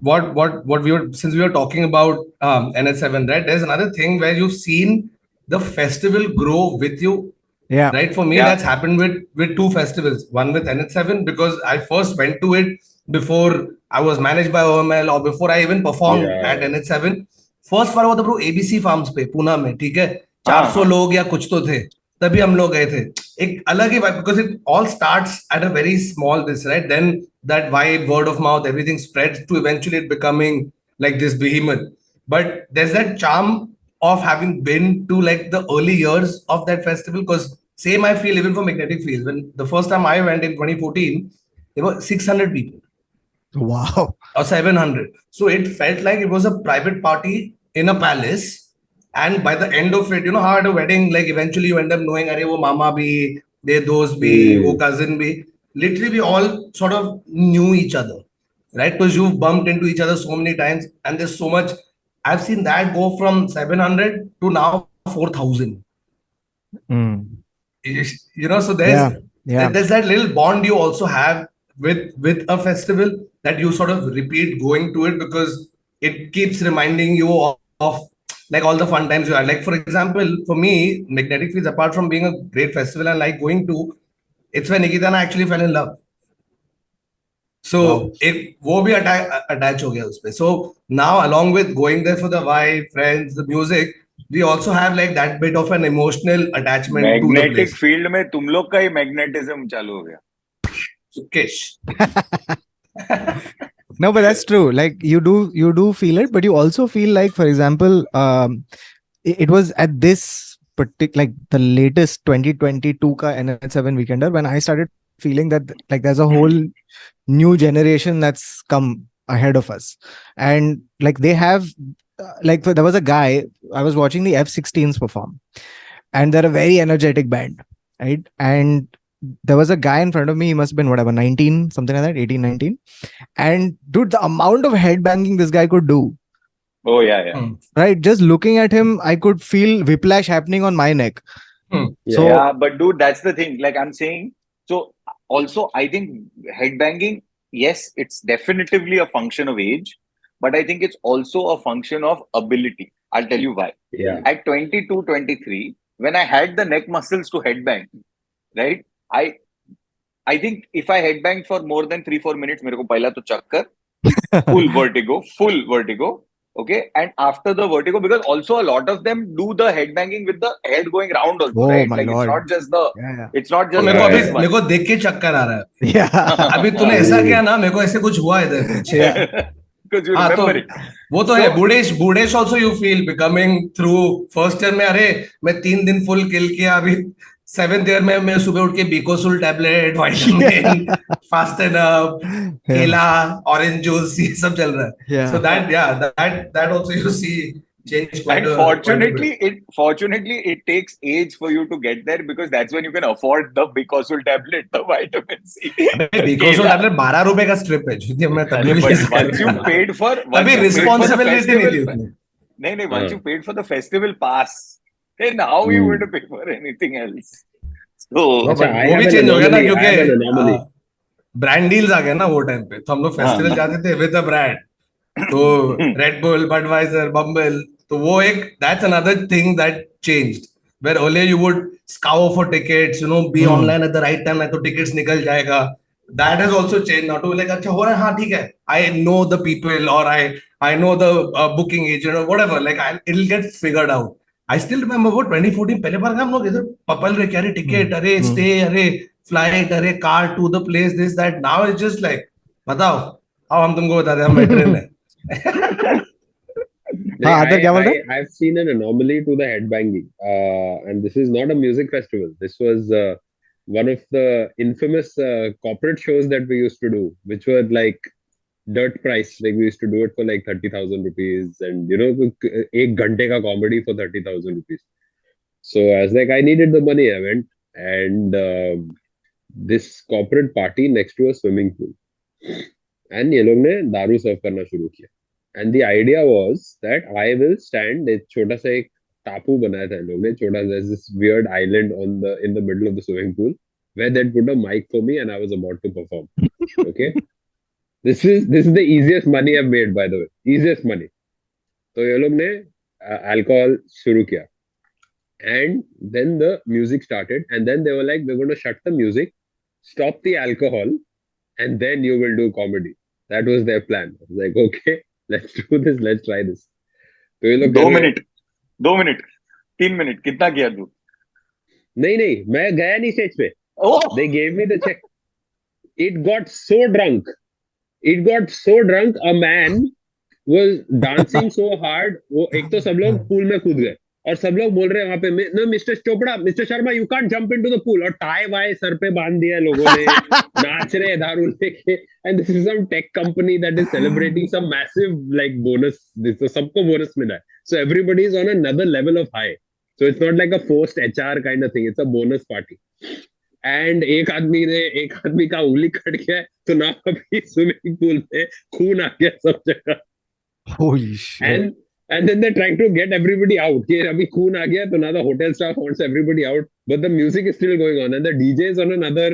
Speaker 1: what we were, since we were talking about NH7, right? There's another thing where you've seen the festival grow with you.
Speaker 2: Yeah.
Speaker 1: Right. For me, that's happened with two festivals. One with NH7 because I first went to it before I was managed by OML or before I even performed at NH7. First बार हुआ था bro ABC Farms पे पुणे में, ठीक है, 400 लोग या कुछ तो थे, तभी हम लोग गए थे. एक अलग ही vibe because it all starts at a very small this, right? Then that vibe, word of mouth, everything spreads to eventually it becoming like this behemoth. But there's that charm of having been to like the early years of that festival, because same I feel even for Magnetic Fields. When the first time I went in 2014, there were 600 people.
Speaker 2: Wow.
Speaker 1: Or 700. So it felt like it was a private party in a palace. And by the end of it, you know how at a wedding, like eventually you end up knowing, Are wo mama bhi, they those bhi, wo cousin bhi. Literally, we all sort of knew each other, right? Because you've bumped into each other so many times, and there's so much. I've seen that go from 700 to now 4,000. You know, so there's that little bond you also have with a festival that you sort of repeat going to it because it keeps reminding you of like all the fun times you had. Like for example, for me, Magnetic Fields, apart from being a great festival and like going to, it's when Nikita and I actually fell in love. So it wo bhi attach ho gaya uspe. So now along with going there for the vibe, friends, the music, we also have like that bit of an emotional attachment to the place.
Speaker 5: Magnetic field में तुम लोग का ही magnetism चालू हो गया.
Speaker 1: Kish.
Speaker 2: No, but that's true. Like you do feel it, but you also feel like, for example, it was at this particular, like the latest 2022 ka NH7 Weekender when I started feeling that like there's a whole new generation that's come ahead of us, and like they have like there was a guy, I was watching the F-16s perform, and they're a very energetic band, right? And there was a guy in front of me. He must have been whatever 19, something like that, 18, 19. And dude, the amount of headbanging this guy could do.
Speaker 5: Oh yeah.
Speaker 2: Right, just looking at him, I could feel whiplash happening on my neck. So
Speaker 5: Yeah, but dude, that's the thing. Like I'm saying, so also I think headbanging, yes, it's definitively a function of age, but I think it's also a function of ability. I'll tell you why.
Speaker 3: Yeah.
Speaker 5: At 22, 23, when I had the neck muscles to headbang, right? I think if I headbanged for more than 3-4 minutes, मेरे को पहला तो चक्कर, full vertigo. Okay, and after the vertigo, because also a lot of them do the headbanging with the head going round also,
Speaker 2: Oh
Speaker 5: right?
Speaker 2: my
Speaker 5: Like
Speaker 2: Lord.
Speaker 5: it's not just the,
Speaker 2: Yeah.
Speaker 5: it's not just
Speaker 1: मेरे को
Speaker 5: the
Speaker 1: अभी
Speaker 5: this one.
Speaker 1: मेरे को देख के चक्कर आ रहा है.
Speaker 2: Yeah.
Speaker 1: अभी तूने ऐसा किया ना, मेरे को ऐसे कुछ हुआ इधर पीछे.
Speaker 5: Because you
Speaker 1: हाँ तो
Speaker 5: remember it.
Speaker 1: वो तो है. बूढ़ेश also you feel becoming through first year में, अरे मैं 3 दिन full kill किया. अभी 7th year में मैं सुबह उठ के बिकोसुल टैबलेट, विटामिन, फास्टन अप, केला, ऑरेंज जूस, ये सब चल रहा है. So that also you see change quite
Speaker 5: And fortunately, it takes age for you to get there, because that's when you can afford the Bicosul tablet, the vitamin C.
Speaker 1: Becosules tablet 12 रुपए का strip है. जितने मैं तभी
Speaker 5: once you paid for,
Speaker 1: तभी responsibility नहीं थी उतनी.
Speaker 5: नहीं, once you paid for the festival pass, then how you going to pay for anything else? So
Speaker 1: वो भी चेंज हो गया ना, क्योंकि ब्रांड डील्स आ गए ना वो टाइम पे. तो हम लोग फेस्टिवल जाते थे विद अ ब्रांड. तो रेड बुल, बडवाइजर, बम्बल, तो वो एक that's another thing that changed. Where earlier you would scour for tickets, be online at the right time, तो टिकट्स निकल जाएगा. That has also changed now to like, अच्छा हो रहा है, हाँ ठीक है, I know the people, or I know the booking agent or whatever, like it'll get figured out. I still remember वो 2014 पहले बार हम लोग इधर पपल रहे, अरे टिकट, अरे स्टे, अरे फ्लाइट, अरे car to the place, this that. Now it's just like बताओ, आओ हम तुमको बता दें, हम ट्रेन है.
Speaker 3: I've seen an anomaly to the headbanging, and this is not a music festival. This was one of the infamous corporate shows that we used to do, which were like dirt price. Like we used to do it for like 30,000 rupees, and एक घंटे का comedy for 30,000 rupees. So I was like, I needed the money. I went, and this corporate party next to a swimming pool, and ये लोग ने दारू सर्व करना शुरू किया. And the idea was that I will stand. एक छोटा सा एक टापू बनाया था लोग ने, छोटा. There's this weird island in the middle of the swimming pool where they'd put a mic for me, and I was about to perform. Okay, this is the easiest money I've made, by the way. Easiest money. तो ये लोग ने alcohol शुरू किया, and then the music started, and then they were like, we're going to shut the music, stop the alcohol, and then you will do comedy. That was their plan. I was like, okay, let's do this. Let's try this. तो ये लोग
Speaker 5: 2 minute 3 minute कितना किया तू?
Speaker 3: नहीं, मैं गया नहीं स्टेज पे. They gave me the check. It got so drunk. A man was dancing so hard. वो एक तो सब लोग पूल में कूद गए, और सब लोग बोल रहे हैं वहां पे, no, Mr. Chopra, Mr. Sharma, you can't jump into the pool. और टाई वाई सर पे बांध दिया लोगों ने, नाच रहे दारू लेके. And this is some tech company that is celebrating some massive like bonus. तो सबको bonus मिला है. So everybody is on another level of high. So it's not like a forced HR kind of thing. It's a bonus party. And एक आदमी का उंगली cut गया, तो ना अभी स्विमिंग पूल में खून आ गया सब जगह.
Speaker 2: Holy shit.
Speaker 3: And then they're trying to get everybody out. कि अभी खून आ गया, तो now the hotel staff wants everybody out, but the music is still going on, and the DJ is on another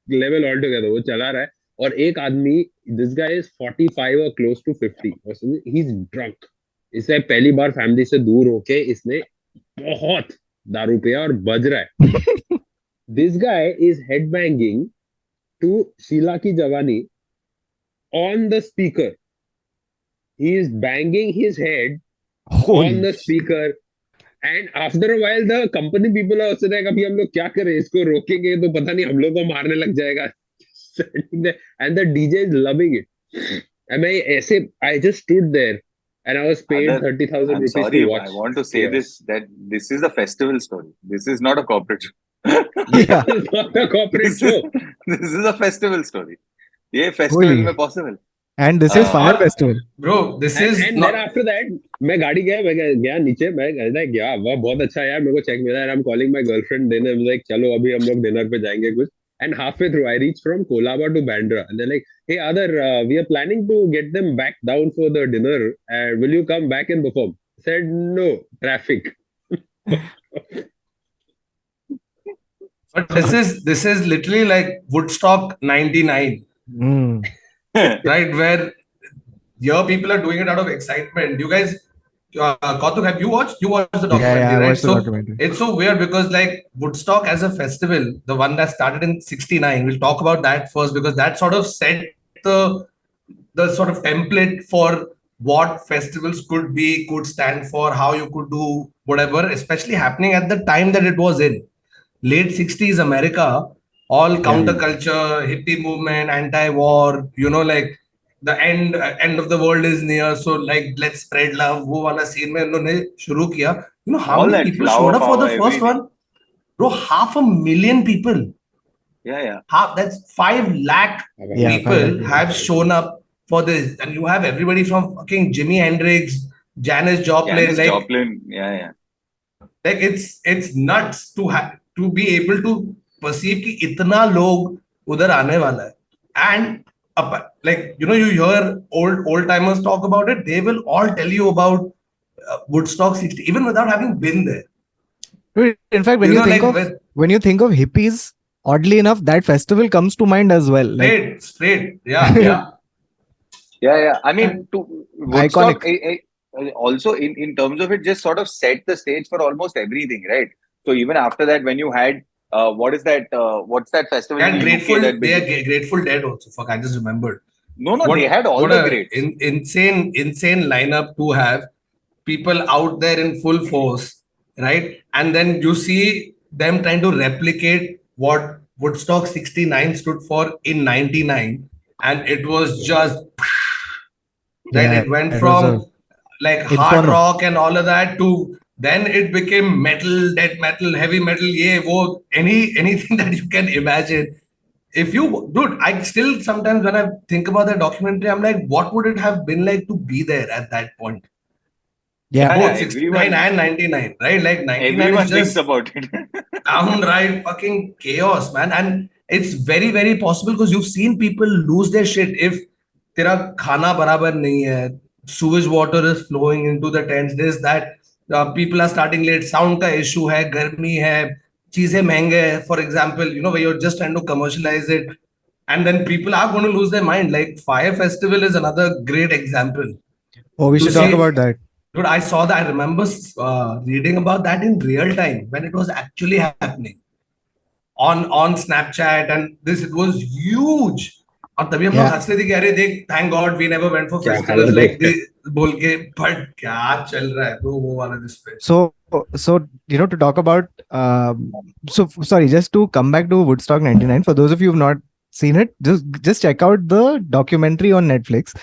Speaker 3: level altogether. वो चला रहा है, और एक आदमी, this guy is 45 or close to 50, he's drunk. इससे पहली बार फैमिली से दूर होके इसने बहुत दारू पिया और बज रहा है. This guy is headbanging to Sheila Ki Jawani on the speaker. He is banging his head on the speaker, and after a while the company people are also like, अभी हम लोग क्या करें, इसको रोकेंगे तो पता नहीं हम लोग को मारने लग जाएगा. And the DJ is loving it. And I just stood there, and I was paid 30,000 rupees to watch.
Speaker 5: I want to say that this is a festival story. This is not a corporate show.
Speaker 2: Yeah.
Speaker 3: It's not a corporate show.
Speaker 5: This is a festival story. ये festival में possible.
Speaker 2: And this is Fyre Festival.
Speaker 1: Bro, this is
Speaker 3: and then after that, मैं गाड़ी गया नीचे, मैं गया, वाह बहुत अच्छा यार, मेरे को चेक मिला. I'm calling my girlfriend, then I'm like, चलो अभी हम लोग डिनर पे जाएंगे कुछ. And halfway through, I reached from Kolaba to Bandra, and they're like, "Hey, Aadar, we are planning to get them back down for the dinner. Will you come back and perform?" I said, "No, traffic."
Speaker 1: But this is literally like Woodstock '99, right? Where here people are doing it out of excitement. You guys, Kautuk, have you watched? You watched the documentary,
Speaker 2: Yeah, I
Speaker 1: right?
Speaker 2: watched the
Speaker 1: So
Speaker 2: documentary.
Speaker 1: it's so weird because like Woodstock as a festival, the one that started in '69, we'll talk about that first because that sort of set the sort of template for what festivals could be, could stand for, how you could do whatever, especially happening at the time that it was in late 60s America, all counterculture, hippie movement, anti-war, like the end of the world is near, so like let's spread love. वो वाला scene में उन्होंने शुरू किया. You know how
Speaker 5: All
Speaker 1: many
Speaker 5: that
Speaker 1: people
Speaker 5: flower
Speaker 1: showed up for
Speaker 5: power,
Speaker 1: the first
Speaker 5: everything.
Speaker 1: one? Bro, 500,000 people.
Speaker 5: Yeah.
Speaker 1: That's 5 lakh
Speaker 2: Yeah, 5
Speaker 1: people
Speaker 2: lakh.
Speaker 1: have shown up for this, and you have everybody from fucking Jimi Hendrix, Janis Joplin,
Speaker 5: Janis Joplin. Yeah.
Speaker 1: like it's nuts to be able to perceive कि इतना लोग उधर आने वाला है. And like you hear old timers talk about it, they will all tell you about Woodstock 60 even without having been there.
Speaker 2: Dude, in fact, when you think of hippies, oddly enough, that festival comes to mind as well.
Speaker 1: Straight, yeah.
Speaker 5: I mean, to Woodstock,
Speaker 2: Iconic.
Speaker 5: Also in terms of it, just sort of set the stage for almost everything, right? So even after that, when you had what's that festival in the
Speaker 1: Grateful,
Speaker 5: UK
Speaker 1: they are Grateful Dead also. Fuck, I just remembered.
Speaker 5: No, they had all the greats.
Speaker 1: Insane lineup to have people out there in full force, right? And then you see them trying to replicate what Woodstock 69 stood for in 99, and it was just right. It went from like hard rock and all of that to then it became metal, death metal, heavy metal, anything that you can imagine. Dude, I still sometimes when I think about that documentary, I'm like, what would it have been like to be there at that point? Both 69 and 99, right? Like 99
Speaker 5: everyone
Speaker 1: is just
Speaker 5: thinks about it.
Speaker 1: downright fucking chaos, man. And it's very, very possible because you've seen people lose their shit if tera khana barabar nahi hai, sewage water is flowing into the tents, this, that, people are starting late, sound ka issue hai, garmi hai, cheezein महंगे hai, for example, where you're just trying to commercialize it. And then people are going to lose their mind. Like Fyre Festival is another great example.
Speaker 2: Oh, we should talk about that.
Speaker 1: Dude, I saw that. I remember reading about that in real time when it was actually happening on Snapchat, and it was huge. और तभी हम लोग हंस रहे थे कि अरे देख, thank God we never went for festivals like this बोल के, but क्या चल रहा है bro वो वाला this पे.
Speaker 2: So to talk about sorry, just to come back to Woodstock 99, for those of you who've not seen it, just check out the documentary on Netflix.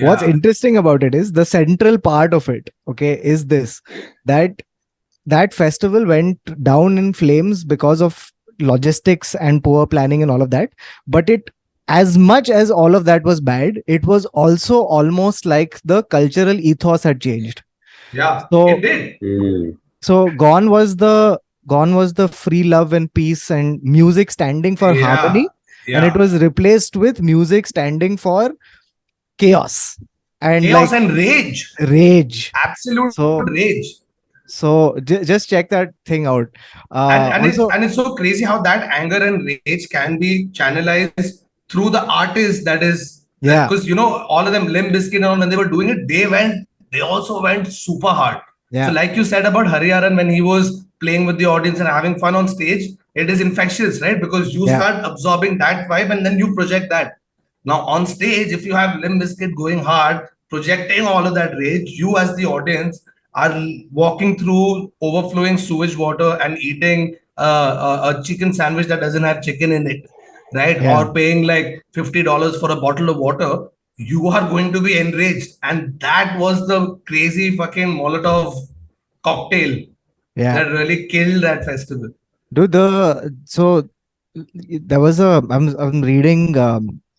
Speaker 2: What's interesting about it is the central part of it, okay, is this, that festival went down in flames because of logistics and poor planning and all of that. But it, as much as all of that was bad, it was also almost like the cultural ethos had changed.
Speaker 1: Yeah,
Speaker 2: so
Speaker 1: it did.
Speaker 2: So gone was the free love and peace and music standing for harmony. And it was replaced with music standing for chaos and
Speaker 1: and rage. Absolute rage.
Speaker 2: So just check that thing out.
Speaker 1: And it's so crazy how that anger and rage can be channelized through the artist. That is, because all of them, Limp Bizkit, when they were doing it, they also went super hard. So like you said about Hariharan, when he was playing with the audience and having fun on stage, it is infectious, right? Because you start absorbing that vibe and then you project that. Now on stage, if you have Limp Bizkit going hard, projecting all of that rage, you as the audience are walking through overflowing sewage water and eating a chicken sandwich that doesn't have chicken in it, right? Or paying like $50 for a bottle of water. You are going to be enraged. And that was the crazy fucking Molotov cocktail that really killed that festival.
Speaker 2: Dude, there was I'm reading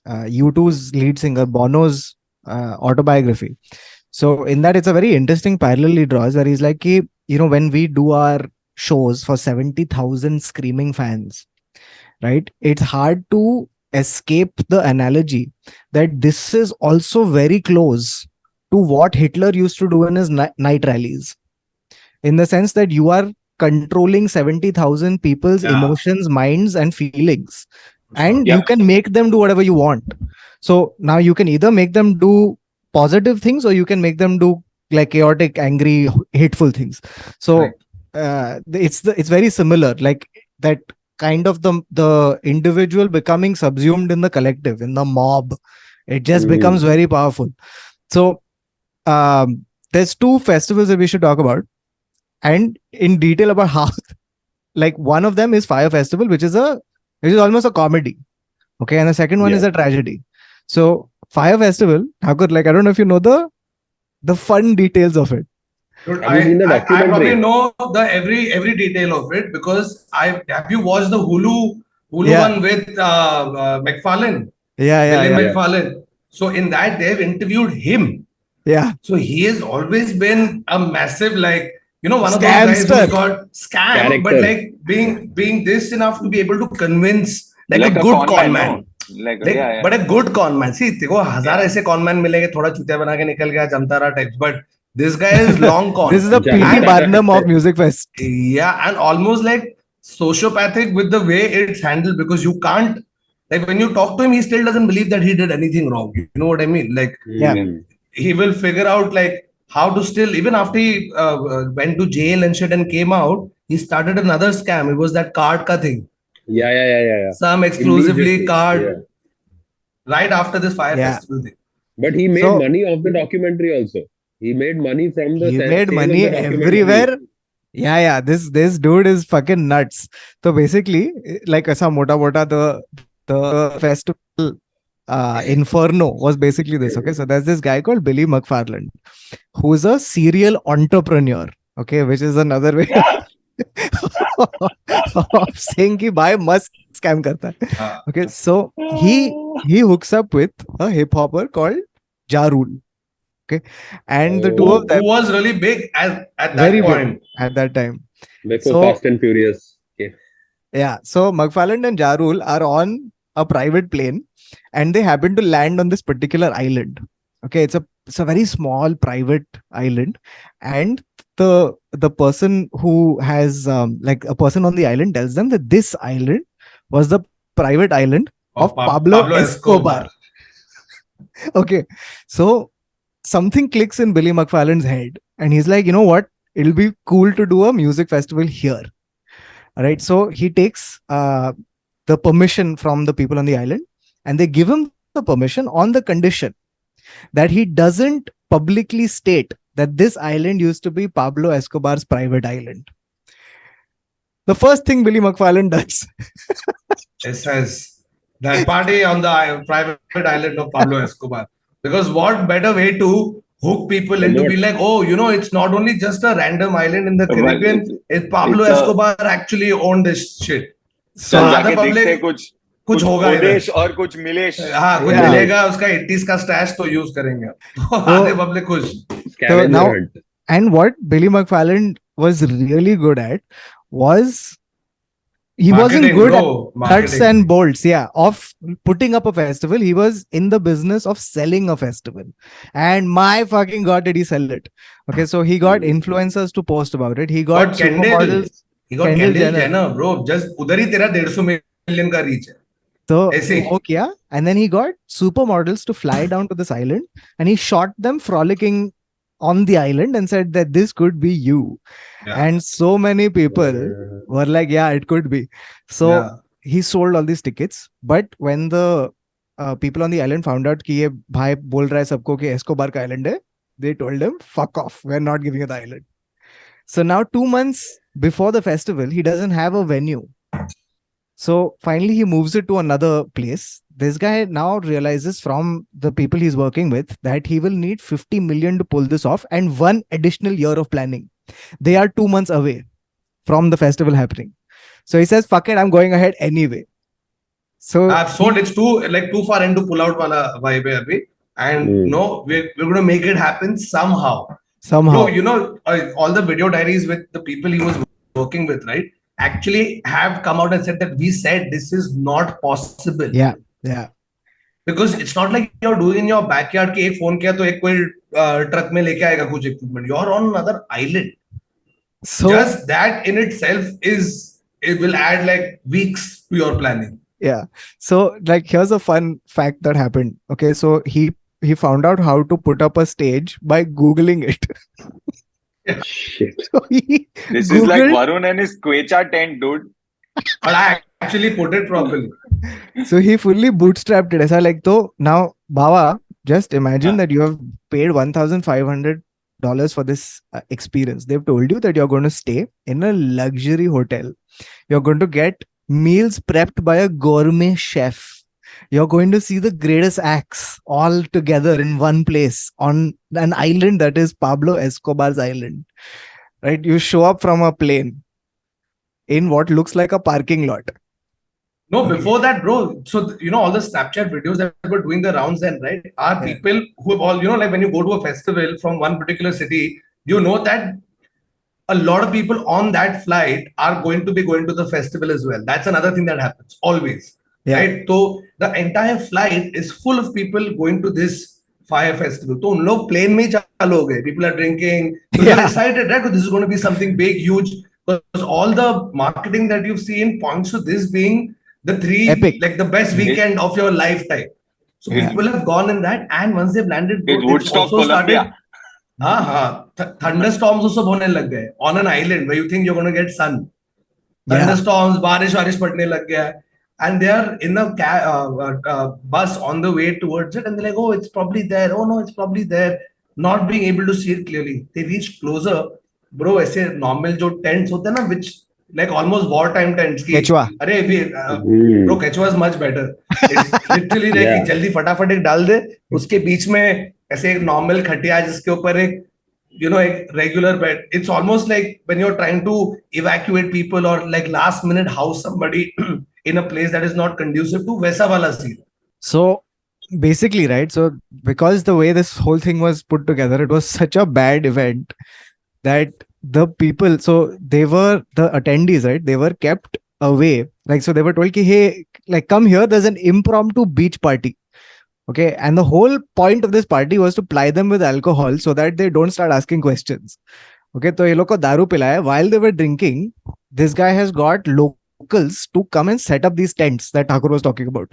Speaker 2: U2's lead singer Bono's autobiography. So in that, it's a very interesting parallel he draws, where he's like, when we do our shows for 70,000 screaming fans, right? It's hard to escape the analogy that this is also very close to what Hitler used to do in his night rallies, in the sense that you are controlling 70,000 people's emotions, minds, and feelings, and you can make them do whatever you want. So now you can either make them do positive things, or you can make them do like chaotic, angry, hateful things. So it's very similar, like that kind of the individual becoming subsumed in the collective, in the mob. It just becomes very powerful. So there's two festivals that we should talk about, and in detail about how. Like one of them is Fyre Festival, which is almost a comedy. Okay, and the second one is a tragedy. So Fyre Festival, Thakur, like I don't know if you know the fun details of it.
Speaker 1: Dude, I probably know the every detail of it, because have you watched the Hulu one with McFarlane? Billy McFarlane. So in that they've interviewed him.
Speaker 2: Yeah.
Speaker 1: So he has always been a massive, like, you know, one of those guys who's got scam, but like being this enough to be able to convince, like a good con man. But a good con man. See, देखो 1000 ऐसे con man मिलेंगे, थोड़ा चुतिया बना के निकल गया, जमता रहा types. But this guy is long con.
Speaker 2: This is the P.T. Barnum of Music Fest.
Speaker 1: Yeah, and almost like sociopathic with the way it's handled, because you can't, like, when you talk to him, he still doesn't believe that he did anything wrong. You know what I mean? Like, he will figure out like how to still, even after he went to jail and shit and came out, he started another scam. It was that card ka thing.
Speaker 3: Yeah.
Speaker 1: Some exclusively card. Right after this Fyre Festival thing.
Speaker 3: But he made money off the documentary also. He made money from the.
Speaker 2: He made money everywhere. Yeah. This dude is fucking nuts. So basically, like aisa mota the festival inferno was basically this. Okay, so there's this guy called Billy McFarlane, who's a serial entrepreneur. Okay, which is another way of saying ki bhai must scam karta hai. Okay, so he hooks up with a hip hopper called Ja Rule. Okay, and the two of them,
Speaker 1: who was really big at that point.
Speaker 2: Big at that time.
Speaker 3: Before Fast and Furious.
Speaker 2: Yeah, so McFarlane and Ja Rule are on a private plane, and they happen to land on this particular island. Okay, it's a very small private island, and the person who has like a person on the island tells them that this island was the private island of Pablo Escobar. Okay, so something clicks in Billy McFarlane's head, and he's like, you know what? It'll be cool to do a music festival here. All right, so he takes the permission from the people on the island, and they give him the permission on the condition that he doesn't publicly state that this island used to be Pablo Escobar's private island. The first thing Billy McFarlane does
Speaker 1: it says that party on the private island of Pablo Escobar. Because what better way to hook people into be like, oh, you know, it's not only just a random island in the Caribbean. It's Pablo Escobar actually owned this shit.
Speaker 5: So the public कुछ होगा इधर और कुछ मिलेश कुछ मिलेगा उसका 80s का stash तो यूज करेंगे आधे पब्लिक कुछ
Speaker 2: so now, and what Billy McFarlane was really good at was he wasn't good at nuts and bolts of putting up a festival. He was in the business of selling a festival, and my fucking god did he sell it. Okay, so he got influencers to post about it. He got
Speaker 1: Kendall Jenner, bro. Just udhar hi tera 150 million ka reach hai.
Speaker 2: So and then he got supermodels to fly down to this island, and he shot them frolicking on the island and said that this could be you. And so many people were like, yeah, it could be. So he sold all these tickets. But when the people on the island found out कि ये भाई बोल रहा है सबको कि Escobar का island है, they told him, fuck off, we're not giving you the island. So now 2 months before the festival, he doesn't have a venue. So finally he moves it to another place. This guy now realizes from the people he's working with that he will need 50 million to pull this off, and 1 additional year of planning. They are 2 months away from the festival happening. So he says, fuck it, I'm going ahead anyway. So
Speaker 1: I've sold it's too far into pull out wala vibe hai abhi. And no, we're going to make it happen somehow.
Speaker 2: Bro,
Speaker 1: you know, all the video diaries with the people he was working with, right? actually have come out and said that we said this is not possible.
Speaker 2: Yeah, yeah.
Speaker 1: Because it's not like you're doing in your backyard कि एक phone किया तो एक कोई truck में लेके आएगा कुछ equipment. You're on another island.
Speaker 2: So
Speaker 1: just that in itself it will add like weeks to your planning.
Speaker 2: yeah. So like here's a fun fact that happened. Okay, so he found out how to put up a stage by Googling it.
Speaker 3: Shit.
Speaker 2: So he
Speaker 5: This
Speaker 2: Googled,
Speaker 5: is like Varun and his Quecha tent, dude.
Speaker 1: But I actually put it properly.
Speaker 2: so he fully bootstrapped it. Aisa like, so now, Baba, just imagine that you have paid $1,500 for this experience. They've told you that you're going to stay in a luxury hotel. You're going to get meals prepped by a gourmet chef. You're going to see the greatest acts all together in one place on an island that is Pablo Escobar's island. Right? You show up from a plane in what looks like a parking lot.
Speaker 1: No, before that, bro. So, all the Snapchat videos that were doing the rounds then, right? Are people who have all, like when you go to a festival from one particular city, that a lot of people on that flight are going to be going to the festival as well. That's another thing that happens always.
Speaker 2: Yeah.
Speaker 1: Right? So, the entire flight is full of people going to this Fyre Festival. So, उन लोग plane में ही चालू हो गए. People are drinking. So, they're excited, right? Because this is going to be something big, huge. Because all the marketing that you've seen points to this being the
Speaker 2: Epic.
Speaker 1: like the best weekend of your lifetime. So people have gone in that, and once they've landed,
Speaker 5: It's Woodstock, Colombia.
Speaker 1: Thunderstorms also होने लग गए on an island where you think you're going to get sun. Thunderstorms, बारिश पड़ने लग गया, and they are in a bus on the way towards it, and they're like, oh, it's probably there. Oh no, it's probably there. Not being able to see it clearly, they reach closer, bro. ऐसे normal जो tents होते हैं ना, which like almost wartime tents की
Speaker 2: Quechua.
Speaker 1: अरे bro, Quechua is much better. It's literally like कि जल्दी फटाफट एक डाल दे, उसके बीच में ऐसे एक normal खटिया जिसके ऊपर एक एक regular bed. It's almost like when you're trying to evacuate people or like last minute house somebody in a place that is not conducive to वैसा वाला scene.
Speaker 2: So basically, right? So because the way this whole thing was put together, it was such a bad event that the people, so they were the attendees, right? They were kept away. Like, so they were told, hey, like, come here, there's an impromptu beach party. Okay. And the whole point of this party was to ply them with alcohol so that they don't start asking questions. Okay. So, ye log ko daru pilaya. While they were drinking, this guy has got locals to come and set up these tents that Thakur was talking about.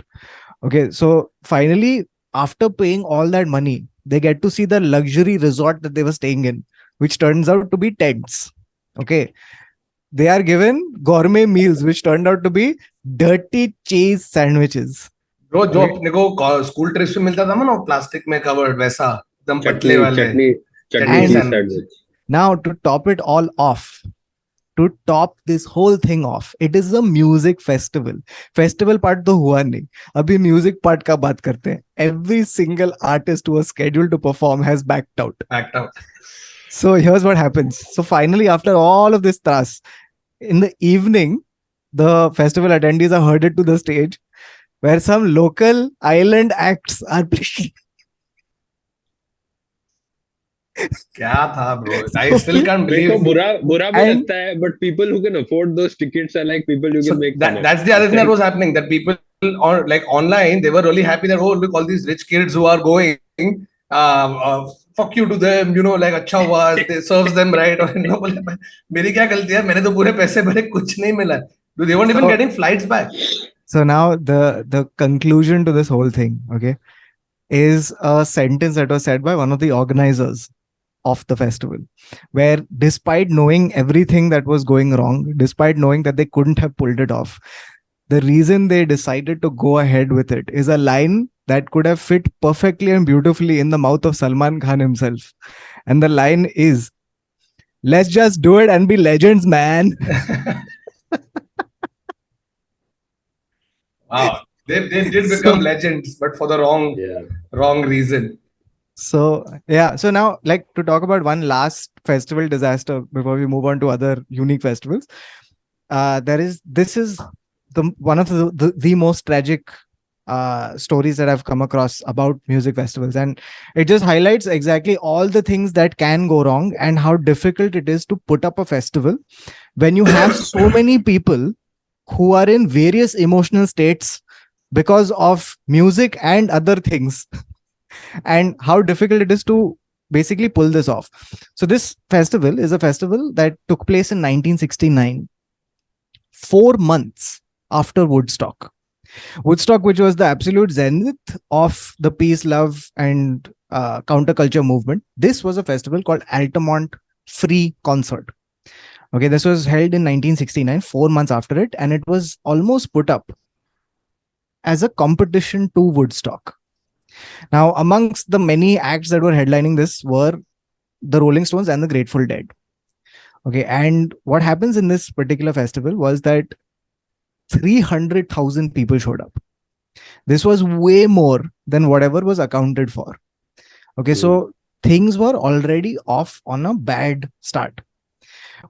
Speaker 2: Okay. So finally, after paying all that money, they get to see the luxury resort that they were staying in, which turns out to be tents. Okay. They are given gourmet meals, which turned out to be dirty cheese sandwiches.
Speaker 1: Bro, जो अपने को school trips में मिलता था ना, plastic में covered वैसा एकदम पतले वाले
Speaker 3: चटनी sandwich.
Speaker 2: Now to top it all off, to top this whole thing off, it is a music festival. Festival part तो हुआ नहीं. अभी music part का बात करते हैं. Every single artist who was scheduled to perform has backed out. So here's what happens. So finally, after all of this tras, in the evening, the festival attendees are herded to the stage where some local island acts are playing.
Speaker 1: क्या था, bro? I still can't believe.
Speaker 3: बुरा भी लगता है, but people who can afford those tickets are like people you can make fun of.
Speaker 1: That's the other thing that was happening. That people on like online, they were really happy that, oh, look, all these rich kids who are going. Fuck you to them, like अच्छा हुआ, they serves them right. और मेरी क्या गलती है, मैंने तो पूरे पैसे भरे, कुछ नहीं मिला. They weren't even getting flights back.
Speaker 2: So now the conclusion to this whole thing, okay, is a sentence that was said by one of the organizers of the festival, where despite knowing everything that was going wrong, despite knowing that they couldn't have pulled it off, the reason they decided to go ahead with it is a line that could have fit perfectly and beautifully in the mouth of Salman Khan himself. And the line is, let's just do it and be legends, man.
Speaker 1: Wow. They did become legends, but for the wrong reason.
Speaker 2: So, yeah. So now, like, to talk about one last festival disaster before we move on to other unique festivals, this is one of the most tragic stories that I've come across about music festivals, and it just highlights exactly all the things that can go wrong and how difficult it is to put up a festival when you have so many people who are in various emotional states because of music and other things, and how difficult it is to basically pull this off. So this festival is a festival that took place in 1969, 4 months after Woodstock. Woodstock, which was the absolute zenith of the peace, love, and counterculture movement. This was a festival called Altamont Free Concert. Okay, this was held in 1969, 4 months after it, and it was almost put up as a competition to Woodstock. Now, amongst the many acts that were headlining this were the Rolling Stones and the Grateful Dead. Okay, and what happens in this particular festival was that 300,000 people showed up. This was way more than whatever was accounted for. Okay, so things were already off on a bad start.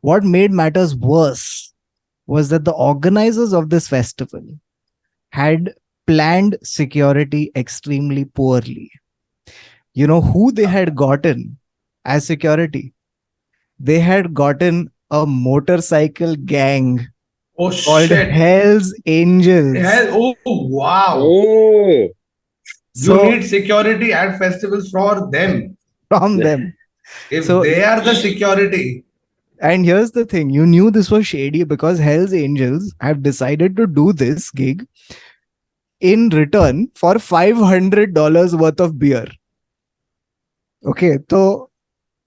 Speaker 2: What made matters worse was that the organizers of this festival had planned security extremely poorly. You know who they had gotten as security? They had gotten a motorcycle gang called Hell's Angels.
Speaker 1: Oh, wow.
Speaker 3: Oh,
Speaker 1: You need security at festivals for them.
Speaker 2: From them.
Speaker 1: If they are the security.
Speaker 2: And here's the thing, you knew this was shady because Hell's Angels have decided to do this gig in return for $500 worth of beer. Okay, so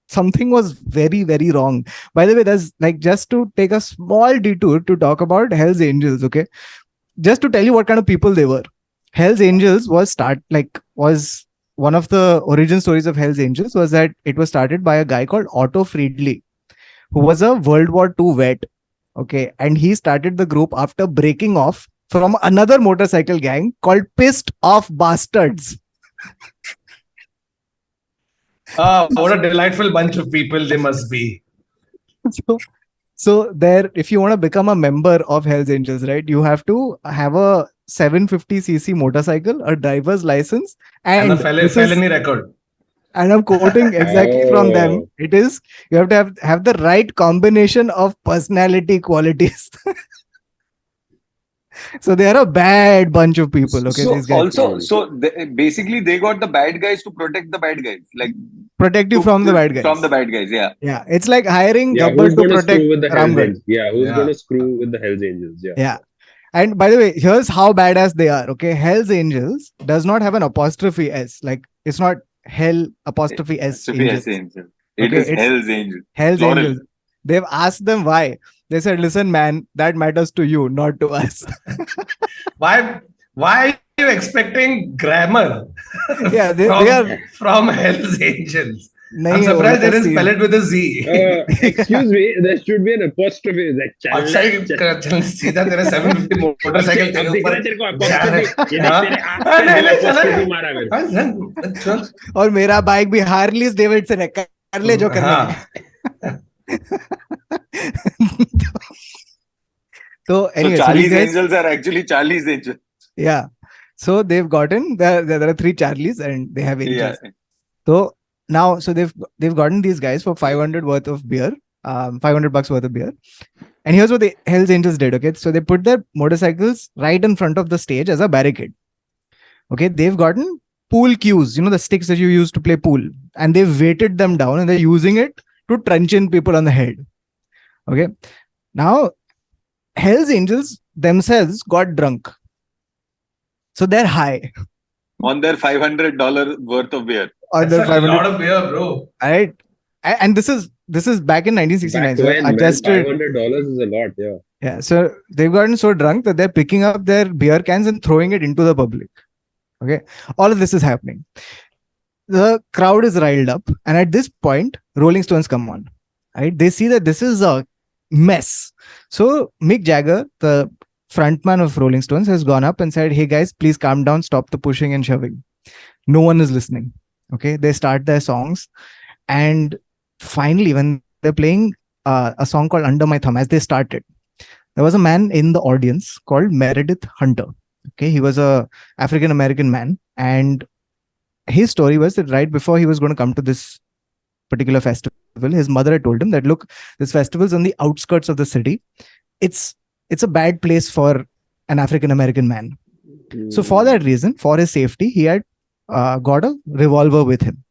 Speaker 2: something was very, very wrong. By the way, there's like, just to take a small detour to talk about Hell's Angels, okay? Just to tell you what kind of people they were. Hell's Angels was one of the origin stories of Hell's Angels was that it was started by a guy called Otto Friedli, who was a World War II vet. Okay, and he started the group after breaking off from another motorcycle gang called Pissed Off Bastards.
Speaker 1: What a delightful bunch of people they must be.
Speaker 2: So there, if you want to become a member of Hell's Angels, right, you have to have a 750cc motorcycle, a driver's license, and
Speaker 1: a felony record.
Speaker 2: And I'm quoting exactly from them. It is, you have to have the right combination of personality qualities. So they are a bad bunch of people. Okay,
Speaker 5: so
Speaker 2: these guys.
Speaker 5: Basically they got the bad guys to protect the bad guys, like
Speaker 2: protect you from the bad guys.
Speaker 5: From the bad guys, yeah.
Speaker 2: Yeah, it's like hiring
Speaker 3: Gabbar
Speaker 2: to protect Ramgarh.
Speaker 3: Who's going to screw with the Hells Angels?
Speaker 2: Yeah. And by the way, here's how badass they are. Okay, Hell's Angels does not have an apostrophe S. Like, it's not Hell apostrophe S. Angels.
Speaker 5: It is Hell's Angels.
Speaker 2: Hell's Angels. They've asked them why. They said, listen, man, that matters to you, not to us.
Speaker 1: Why are you expecting grammar?
Speaker 2: Yeah, they are
Speaker 1: from Hell's Angels. I'm surprised they didn't spell it with a Z.
Speaker 3: Excuse me, there should be an apostrophe. Like,
Speaker 1: सीधा तेरे 750 motorcycle तेरे ऊपर
Speaker 2: और मेरा bike भी हार्लीज Davidson है, कर ले जो करना है. So anyway,
Speaker 5: Charlie's Angels are actually Charlie's Angels.
Speaker 2: Yeah. So they've gotten there are 3 Charlies and they have angels. Yeah. So now, they've gotten these guys for $500 worth of beer, $500 worth of beer. And here's what the Hell's Angels did. Okay, so they put their motorcycles right in front of the stage as a barricade. Okay, they've gotten pool cues, the sticks that you use to play pool, and they've weighted them down and they're using it to truncheon people on the head. Okay, now Hell's Angels themselves got drunk, so they're high
Speaker 5: on their $500 worth of beer.
Speaker 1: That's a lot of beer, bro.
Speaker 2: Right, and this is back in 1969. So adjusted,
Speaker 3: $500 is a lot, yeah.
Speaker 2: Yeah, so they've gotten so drunk that they're picking up their beer cans and throwing it into the public. Okay, all of this is happening. The crowd is riled up, and at this point, Rolling Stones come on. Right, they see that this is a mess. So Mick Jagger, the frontman of Rolling Stones, has gone up and said, "Hey guys, please calm down, stop the pushing and shoving." No one is listening. Okay, they start their songs, and finally, when they're playing a song called "Under My Thumb," as they started, there was a man in the audience called Meredith Hunter. Okay, he was a African American man, and his story was that right before he was going to come to this particular festival, his mother had told him that, look, this festival's on the outskirts of the city. It's a bad place for an African American man. So for that reason, for his safety, he had got a revolver with him.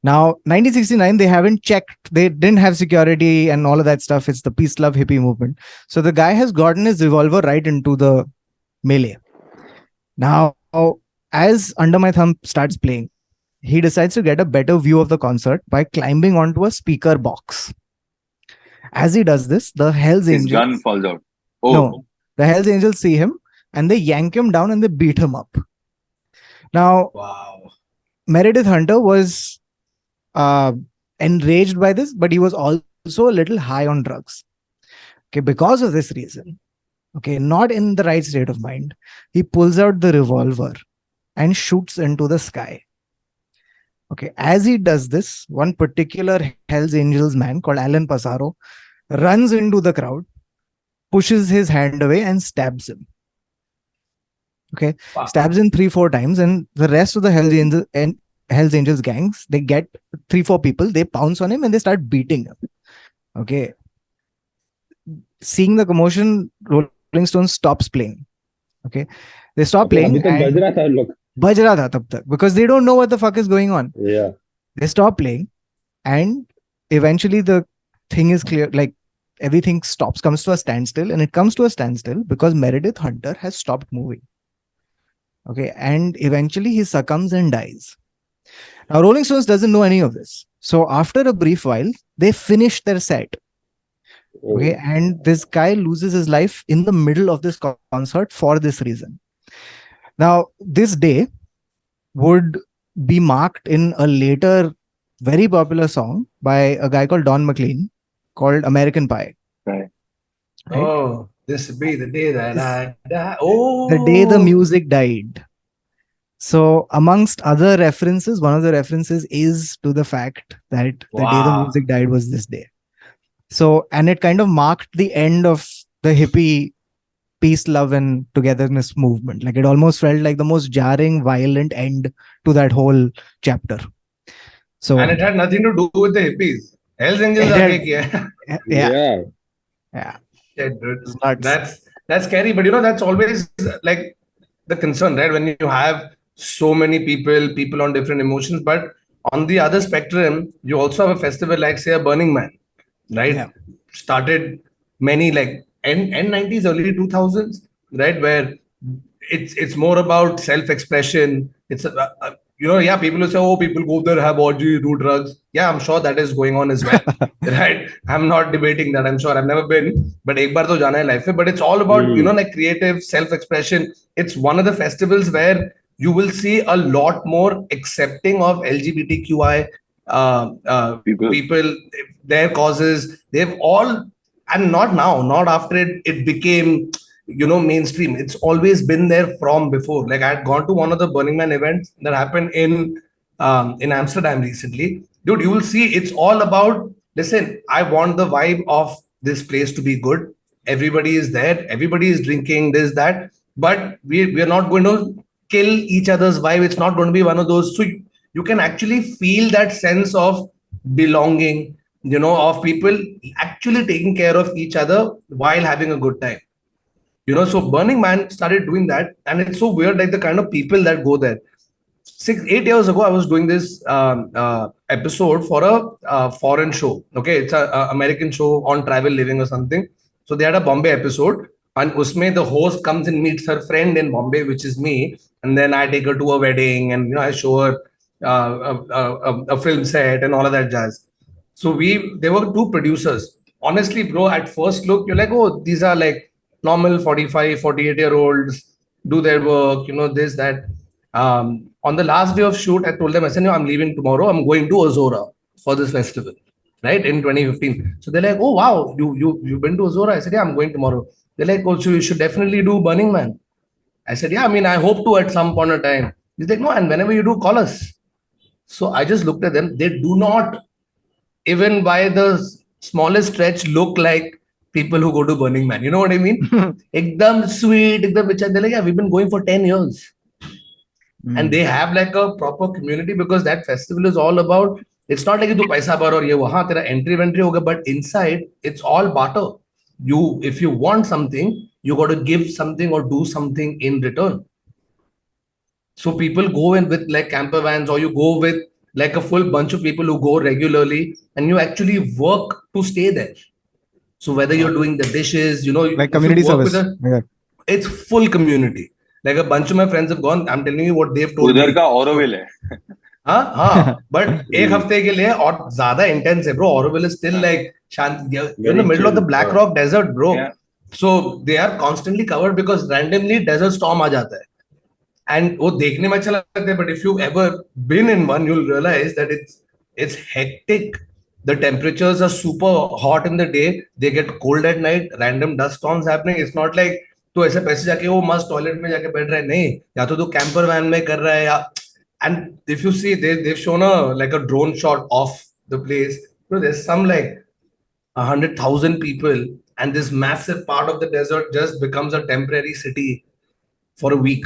Speaker 2: Now, 1969, they haven't checked. They didn't have security and all of that stuff. It's the peace, love, hippie movement. So the guy has gotten his revolver right into the melee. Now, as Under My Thumb starts playing, he decides to get a better view of the concert by climbing onto a speaker box. As he does this, the Hells Angels...
Speaker 5: His gun falls out. Oh.
Speaker 2: No, the Hells Angels see him and they yank him down and they beat him up. Now,
Speaker 1: Wow.
Speaker 2: Meredith Hunter was enraged by this, but he was also a little high on drugs. Okay, because of this reason, okay, not in the right state of mind, he pulls out the revolver and shoots into the sky. Okay, as he does this, one particular Hells Angels man called Alan Passaro runs into the crowd, pushes his hand away and stabs him. Okay,
Speaker 1: Wow.
Speaker 2: stabs him 3-4 times, and the rest of the Hells Angels gangs, they get 3-4 people, they pounce on him and they start beating him. Okay. Seeing the commotion, Rolling Stones stops playing. Okay. They stop playing. बज रहा था तब तक, because they don't know what the fuck is going on.
Speaker 3: Yeah.
Speaker 2: They stop playing and eventually the thing is clear, like everything stops, comes to a standstill, and it comes to a standstill because Meredith Hunter has stopped moving. Okay. And eventually he succumbs and dies. Now, Rolling Stones doesn't know any of this. So after a brief while, they finish their set. Okay. And this guy loses his life in the middle of this concert for this reason. Now, this day would be marked in a later very popular song by a guy called Don McLean called American Pie.
Speaker 5: Right.
Speaker 1: Oh, this would be the day that I die. Oh,
Speaker 2: The day the music died. So amongst other references, one of the references is to the fact that the day the music died was this day. So, and it kind of marked the end of the hippie peace, love and togetherness movement. Like it almost felt like the most jarring, violent end to that whole chapter. So,
Speaker 1: and it had nothing to do with the hippies. Hells Angels aake kiya.
Speaker 2: Yeah.
Speaker 1: Shit, dude. That's scary, but that's always like the concern, right? When you have so many people on different emotions, but on the other spectrum, you also have a festival like, say, a Burning Man, right?
Speaker 2: Yeah.
Speaker 1: Started many like end 90s, early 2000s, right? Where it's more about self-expression. It's people will say, oh, people go there, have orgy, do drugs. Yeah, I'm sure that is going on as well, right? I'm not debating that. I'm sure I've never been, but ek baar to jana hai life mein. But it's all about like creative self-expression. It's one of the festivals where you will see a lot more accepting of LGBTQI people, their causes. They've all, and not now, not after it became mainstream. It's always been there from before. Like I had gone to one of the Burning Man events that happened in Amsterdam recently. Dude, you will see it's all about, listen, I want the vibe of this place to be good. Everybody is there, everybody is drinking this, that, but we're not going to kill each other's vibe. It's not going to be one of those. So you can actually feel that sense of belonging, of people actually taking care of each other while having a good time. So Burning Man started doing that, and it's so weird, like the kind of people that go there. 8 years ago, I was doing this episode for a foreign show. Okay, it's a American show on travel living or something. So they had a Bombay episode, and usme the host comes and meets her friend in Bombay, which is me, and then I take her to a wedding, and I show her a film set and all of that jazz. So there were two producers. Honestly, bro, at first look, you're like, oh, these are like normal 45, 48-year-olds, do their work, this, that. On the last day of shoot, I told them, I said, I'm leaving tomorrow. I'm going to Azora for this festival, right, in 2015. So they're like, oh, wow, you've been to Azora? I said, yeah, I'm going tomorrow. They're like, oh, so you should definitely do Burning Man. I said, yeah, I hope to at some point of time. He's like, no, and whenever you do, call us. So I just looked at them. They do not, even by the smallest stretch, look like people who go to Burning Man. You know what I mean? Ekdam sweet, ekdam bichar. They're like, yeah, we've been going for 10 years. And they have like a proper community because that festival is all about, it's not like you do paisa bar or ye wahan tera entry hoga, but inside it's all barter. You, if you want something, you got to give something or do something in return. So people go in with like camper vans, or you go with like a full bunch of people who go regularly, and you actually work to stay there. So whether you're doing the dishes,
Speaker 2: like
Speaker 1: if
Speaker 2: community
Speaker 1: you work
Speaker 2: service.
Speaker 1: with it's full community. Like a bunch of my friends have gone. I'm telling you what they've told
Speaker 5: उधर
Speaker 1: me.
Speaker 5: का Auroville है.
Speaker 1: हाँ, but एक हफ्ते के लिए और ज़्यादा intense है, bro. Auroville is still like शांत. You're in the middle of the Black Rock Desert, bro.
Speaker 5: Yeah.
Speaker 1: So they are constantly covered because randomly desert storm आ जाता है. And वो देखने में अच्छा लगता है, but if you've ever been in one, you'll realize that it's hectic. The temperatures are super hot in the day. They get cold at night. Random dust storms happening. It's not like तो ऐसे पैसे जाके वो मस्त toilet में जाके बैठ रहा है, नहीं, या तो कैंपर वैन में कर रहा है या. And if you see, they've shown a drone shot of the place. There's some like 100,000 people, and this massive part of the desert just becomes a temporary city for a week.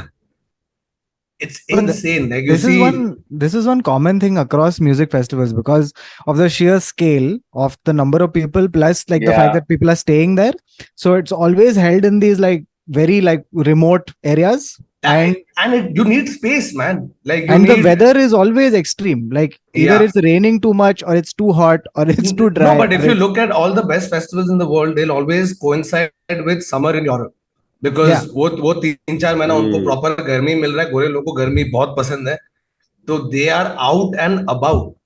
Speaker 1: It's insane. Like
Speaker 2: this is one common thing across music festivals because of the sheer scale of the number of people plus like the fact that people are staying there. So it's always held in these like very like remote areas. And
Speaker 1: you need space, man. Like
Speaker 2: the weather is always extreme. Like either it's raining too much, or it's too hot, or it's too dry.
Speaker 1: No, but if you look at all the best festivals in the world, they'll always coincide with summer in Europe. Because वो 3-4 महीना उनको proper गर्मी मिल रहा है, गोरे लोगों को गर्मी बहुत पसंद है, तो they are out and about,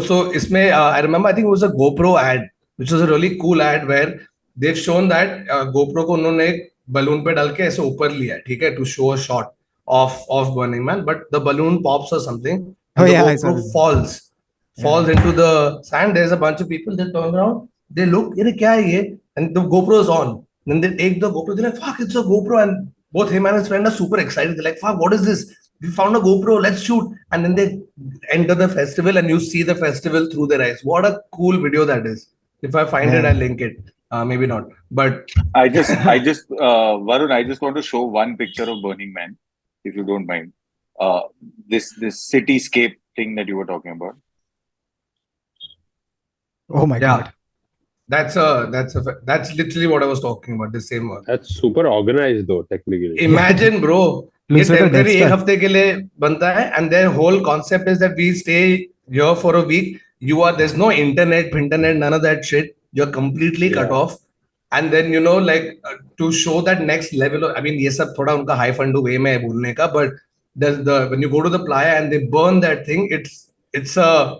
Speaker 1: so इसमें I remember, I think it was a GoPro ad, which was a really cool ad where they've shown that GoPro को उन्होंने एक बलून पे डाल के ऐसे ऊपर लिया, ठीक है, to show a shot of Burning Man, but the balloon pops or something, and the GoPro falls into the sand. There's a bunch of people, they turn around, they look, ये क्या है ये, and the GoPro is on. Then they take the GoPro, they're like, fuck, it's a GoPro. And both him and his friend are super excited. They're like, fuck, what is this? We found a GoPro, let's shoot. And then they enter the festival and you see the festival through their eyes. What a cool video that is. If I find it, I'll link it. Maybe not. But
Speaker 5: I just Varun, I just want to show one picture of Burning Man, if you don't mind. This cityscape thing that you were talking about.
Speaker 2: Oh my God.
Speaker 1: That's literally what I was talking about. The same one.
Speaker 3: That's super organized though, technically.
Speaker 1: Imagine, bro. ये temporary एक हफ्ते के लिए बनता है, and their whole concept is that we stay here for a week. There's no internet, none of that shit. You're completely cut off. And then to show that next level of, I mean, ये सब थोड़ा उनका high fund way में है बोलने का, but when you go to the playa and they burn that thing, it's a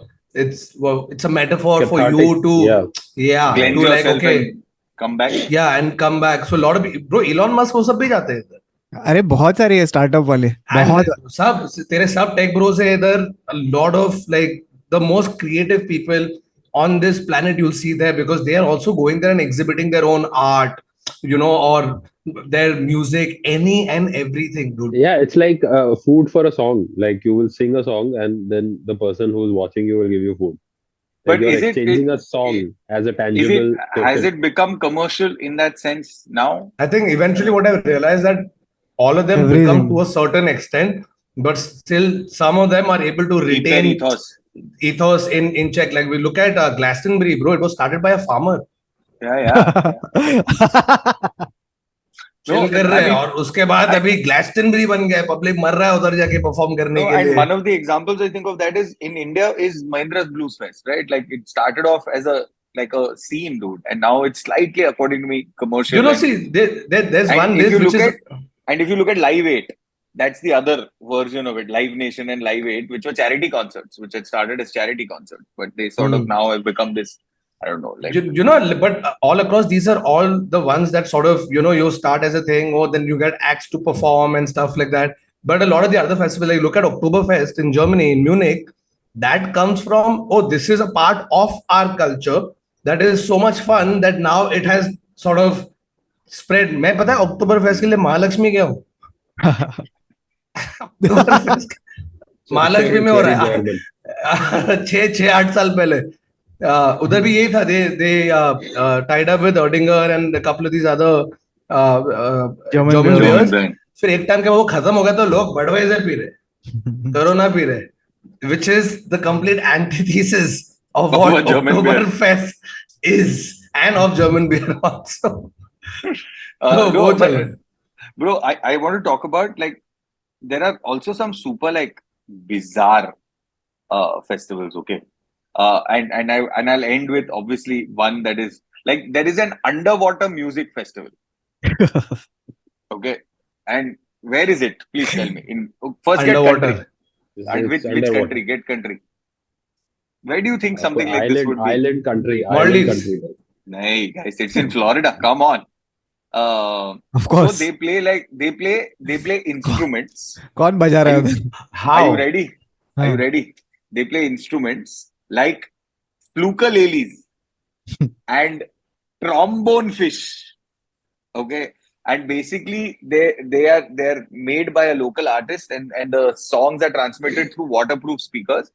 Speaker 1: metaphor
Speaker 3: Cathartic.
Speaker 1: for you to
Speaker 5: cleanse
Speaker 1: to like
Speaker 5: yourself
Speaker 1: okay
Speaker 5: and come back.
Speaker 1: and come back. So a lot of people, bro, Elon Musk वो सब भी जाते हैं इधर.
Speaker 2: अरे बहुत सारे हैं स्टार्टअप वाले, बहुत
Speaker 1: सब तेरे सब टेक ब्रोस है इधर. A lot of like the most creative people on this planet you'll see there, because they are also going there and exhibiting their own art, or their music, any and everything, dude.
Speaker 3: Yeah, it's like food for a song. Like you will sing a song and then the person who's watching you will give you food. Like
Speaker 5: But
Speaker 3: you're
Speaker 5: is
Speaker 3: exchanging a song as a tangible
Speaker 5: has
Speaker 3: token.
Speaker 5: it become commercial in that sense now?
Speaker 1: I think eventually what I've realized that all of them become to a certain extent, but still some of them are able to
Speaker 5: Keep their
Speaker 1: retain ethos in check. Like we look at Glastonbury, bro, it was started by a farmer.
Speaker 5: Yeah.
Speaker 1: Chill कर रहे हैं और उसके बाद अभी ग्लैस्टनबरी बन गया, public मर रहा है उधर जाके परफॉर्म करने के लिए.
Speaker 5: And one of the examples I think of that is in India is Mahindra's Blues Fest, right? Like it started off as a scene, dude, and now it's slightly, according to me, commercial.
Speaker 1: See, there's
Speaker 5: and
Speaker 1: one
Speaker 5: if
Speaker 1: list
Speaker 5: you
Speaker 1: which
Speaker 5: look
Speaker 1: is.
Speaker 5: And if you look at Live 8, that's the other version of it, Live Nation and Live 8, which were charity concerts, which had started as charity concerts, but they sort of now have become this, I don't know, like
Speaker 1: but all across, these are all the ones that sort of, you start as a thing, or then you get acts to perform and stuff like that. But a lot of the other festivals, like look at Oktoberfest in Germany, in Munich, that comes from, this is a part of our culture that is so much fun that now it has sort of spread. मैं पता है Oktoberfest के लिए महालक्ष्मी गया हूँ. महालक्ष्मी में हो रहा है 6-8 साल पहले. उधर भी यही था. They tied up with Erdinger and a couple of these other
Speaker 2: German
Speaker 1: German
Speaker 2: beer.
Speaker 1: beers.
Speaker 5: German.
Speaker 1: फिर एक टाइम के वो खत्म हो गया तो लोग बडवाइजर पी रहे, कोरोना पी रहे, which is the complete antithesis of
Speaker 5: Of
Speaker 1: what
Speaker 5: a German beer.
Speaker 1: Oktoberfest is and of German beer also. तो
Speaker 5: No,
Speaker 1: वो
Speaker 5: but,
Speaker 1: चल रहा है.
Speaker 5: bro, I want to talk about, like, there are also some super, like, bizarre festivals, okay? I'll end with, obviously, one that is like, there is an underwater music festival, okay? And where is it? Please tell me. In first, get country.
Speaker 1: Underwater.
Speaker 5: And
Speaker 3: It's
Speaker 5: which
Speaker 3: underwater.
Speaker 5: country? Get country. Where do you think something like this
Speaker 3: Island,
Speaker 5: would be?
Speaker 3: island country,
Speaker 1: Maldives.
Speaker 3: island country.
Speaker 5: Nay, guys, it's in Florida. Come on.
Speaker 2: Of
Speaker 5: So
Speaker 2: course.
Speaker 5: they play instruments.
Speaker 2: कौन बजा रहा है
Speaker 5: Are you-
Speaker 2: उधर?
Speaker 1: How?
Speaker 5: Are you ready? Are you
Speaker 2: हाँ.
Speaker 5: ready? They play instruments like flukeleles and trombone fish. Okay. And basically they're made by a local artist, and the songs are transmitted through waterproof speakers.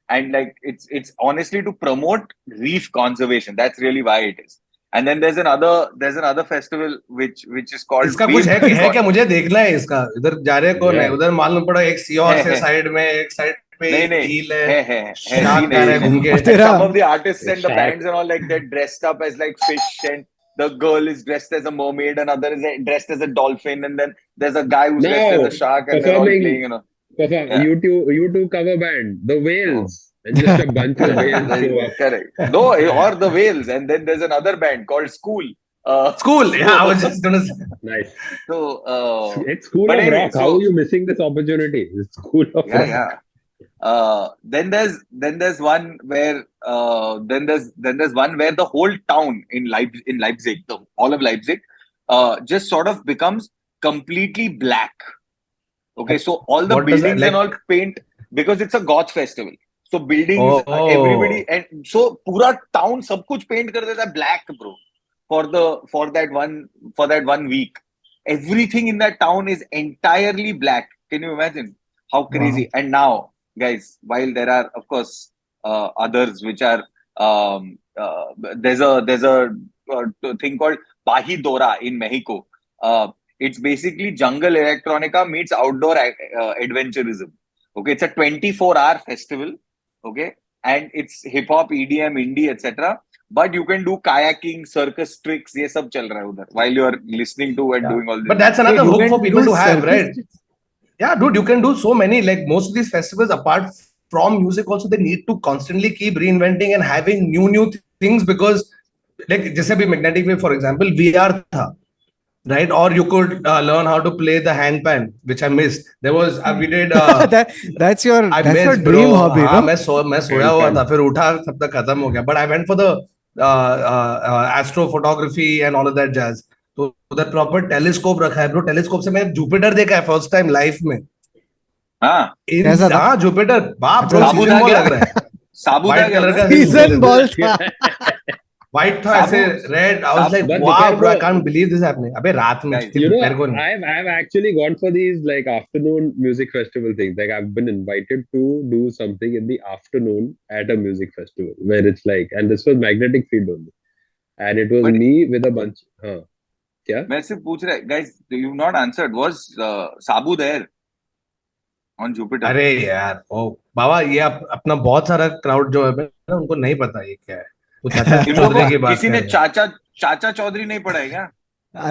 Speaker 5: And like it's honestly to promote reef conservation. That's really why it is. And then there's another festival which is called
Speaker 1: इसका
Speaker 5: Wave
Speaker 1: कुछ है
Speaker 5: Recon.
Speaker 1: क्या? मुझे देखना है इसका. इधर जा रहे कौन है?
Speaker 3: Yeah.
Speaker 1: उधर मालूम पड़ा एक सी हॉर्स है
Speaker 5: है.
Speaker 1: साइड में, एक साइड पे
Speaker 5: नहीं
Speaker 1: एक
Speaker 5: नहीं
Speaker 1: ईल है,
Speaker 5: है
Speaker 1: शार्क
Speaker 5: scene
Speaker 1: आ रहा है घूम के.
Speaker 2: और
Speaker 5: And
Speaker 2: तेरा
Speaker 5: some of the artists and the
Speaker 3: Shark.
Speaker 5: bands and all, like, they're dressed up as like fish, and the girl is dressed as a mermaid, another is dressed as a dolphin, and then there's a guy who's dressed as
Speaker 3: Now
Speaker 5: a shark, and they're all
Speaker 3: performing,
Speaker 5: playing, Yeah.
Speaker 3: U2 cover band, the Whales, and just a bunch of whales show up.
Speaker 5: Correct. No, or the Whales, and then there's another band called School.
Speaker 1: School. Yeah, I was just gonna say.
Speaker 3: Nice.
Speaker 5: So,
Speaker 3: It's School
Speaker 5: but
Speaker 3: of
Speaker 5: anyway,
Speaker 3: Rock. How are you missing this opportunity? It's School of Rock.
Speaker 5: yeah. Then there's one where there's one where the whole town in Leipzig, all of Leipzig, just sort of becomes completely black. Okay, so all the
Speaker 1: What does that,
Speaker 5: buildings and all paint, because it's a goth festival. So buildings,
Speaker 1: Oh.
Speaker 5: everybody, and so pura town sab kuch paint kar deta hai black, bro. For that one week, everything in that town is entirely black. Can you imagine how crazy? And now, guys, while there are, of course, others which are, there's a thing called Bahidora in Mexico. It's basically jungle electronica meets outdoor adventurism. Okay, it's a 24-hour festival. Okay, and it's hip hop, EDM, indie, etc. But you can do kayaking, circus tricks, ये सब चल रहा है उधर while you are listening to and doing all this.
Speaker 1: But that's another
Speaker 2: Wait, you
Speaker 1: hook
Speaker 2: can
Speaker 1: for people
Speaker 2: do
Speaker 1: to have,
Speaker 2: circus
Speaker 1: right?
Speaker 2: tricks?
Speaker 1: Yeah, dude, you can do so many. Like most of these festivals, apart from music, also they need to constantly keep reinventing and having new things, because, like, जैसे भी magnetic wave, for example, VR था, right? Or you could learn how to play the handpan, which I missed. There was we did.
Speaker 2: That's your
Speaker 1: I
Speaker 2: that's your
Speaker 1: missed,
Speaker 2: dream
Speaker 1: bro.
Speaker 2: hobby,
Speaker 1: हाँ,
Speaker 2: no?
Speaker 1: मैं सोया हुआ था, फिर उठा तब तक खत्म हो गया. But I went for the astro photography and all of that jazz. तो उधर प्रॉपर टेलीस्कोप रखा है, ब्रो. टेलीस्कोप से मैं जुपिटर देखा है फर्स्ट टाइम लाइफ में.
Speaker 5: हाँ,
Speaker 2: कैसा था?
Speaker 1: हाँ, जुपिटर. बाप, ब्रो,
Speaker 5: साबुत
Speaker 1: सीजन
Speaker 5: आ
Speaker 1: बॉल
Speaker 5: गया?
Speaker 1: लग रहा है.
Speaker 5: साबुत आ
Speaker 1: व्हाइट
Speaker 5: गया
Speaker 1: कलर
Speaker 5: था?
Speaker 1: का
Speaker 2: सीजन बॉल था.
Speaker 1: व्हाइट था ऐसे, red. I was like,
Speaker 3: But
Speaker 1: wow,
Speaker 3: Vicar,
Speaker 1: bro, I
Speaker 3: bro,
Speaker 1: can't believe this happening. अबे रात में
Speaker 5: Guys,
Speaker 3: you know,
Speaker 1: मेरे को नहीं.
Speaker 3: I've actually gone for these like afternoon music festival things. Like I've been invited to do something in the afternoon at a music festival where it's like, and this was magnetic field only, and it was
Speaker 5: But-
Speaker 3: me with a bunch. क्या?
Speaker 5: मैं सिर्फ पूछ रहा, guys, you've not answered. Was Sabu there on Jupiter?
Speaker 1: अरे यार, ओ बाबा, ये अपना बहुत सारा क्राउड जो है ना, उनको नहीं पता ये क्या है. वो चाचा
Speaker 5: इन लोगों
Speaker 1: चौधरी की
Speaker 5: को
Speaker 1: बात
Speaker 5: किसी
Speaker 1: कर
Speaker 5: ने
Speaker 1: रहे हैं.
Speaker 5: चाचा चौधरी नहीं पढ़ा है क्या?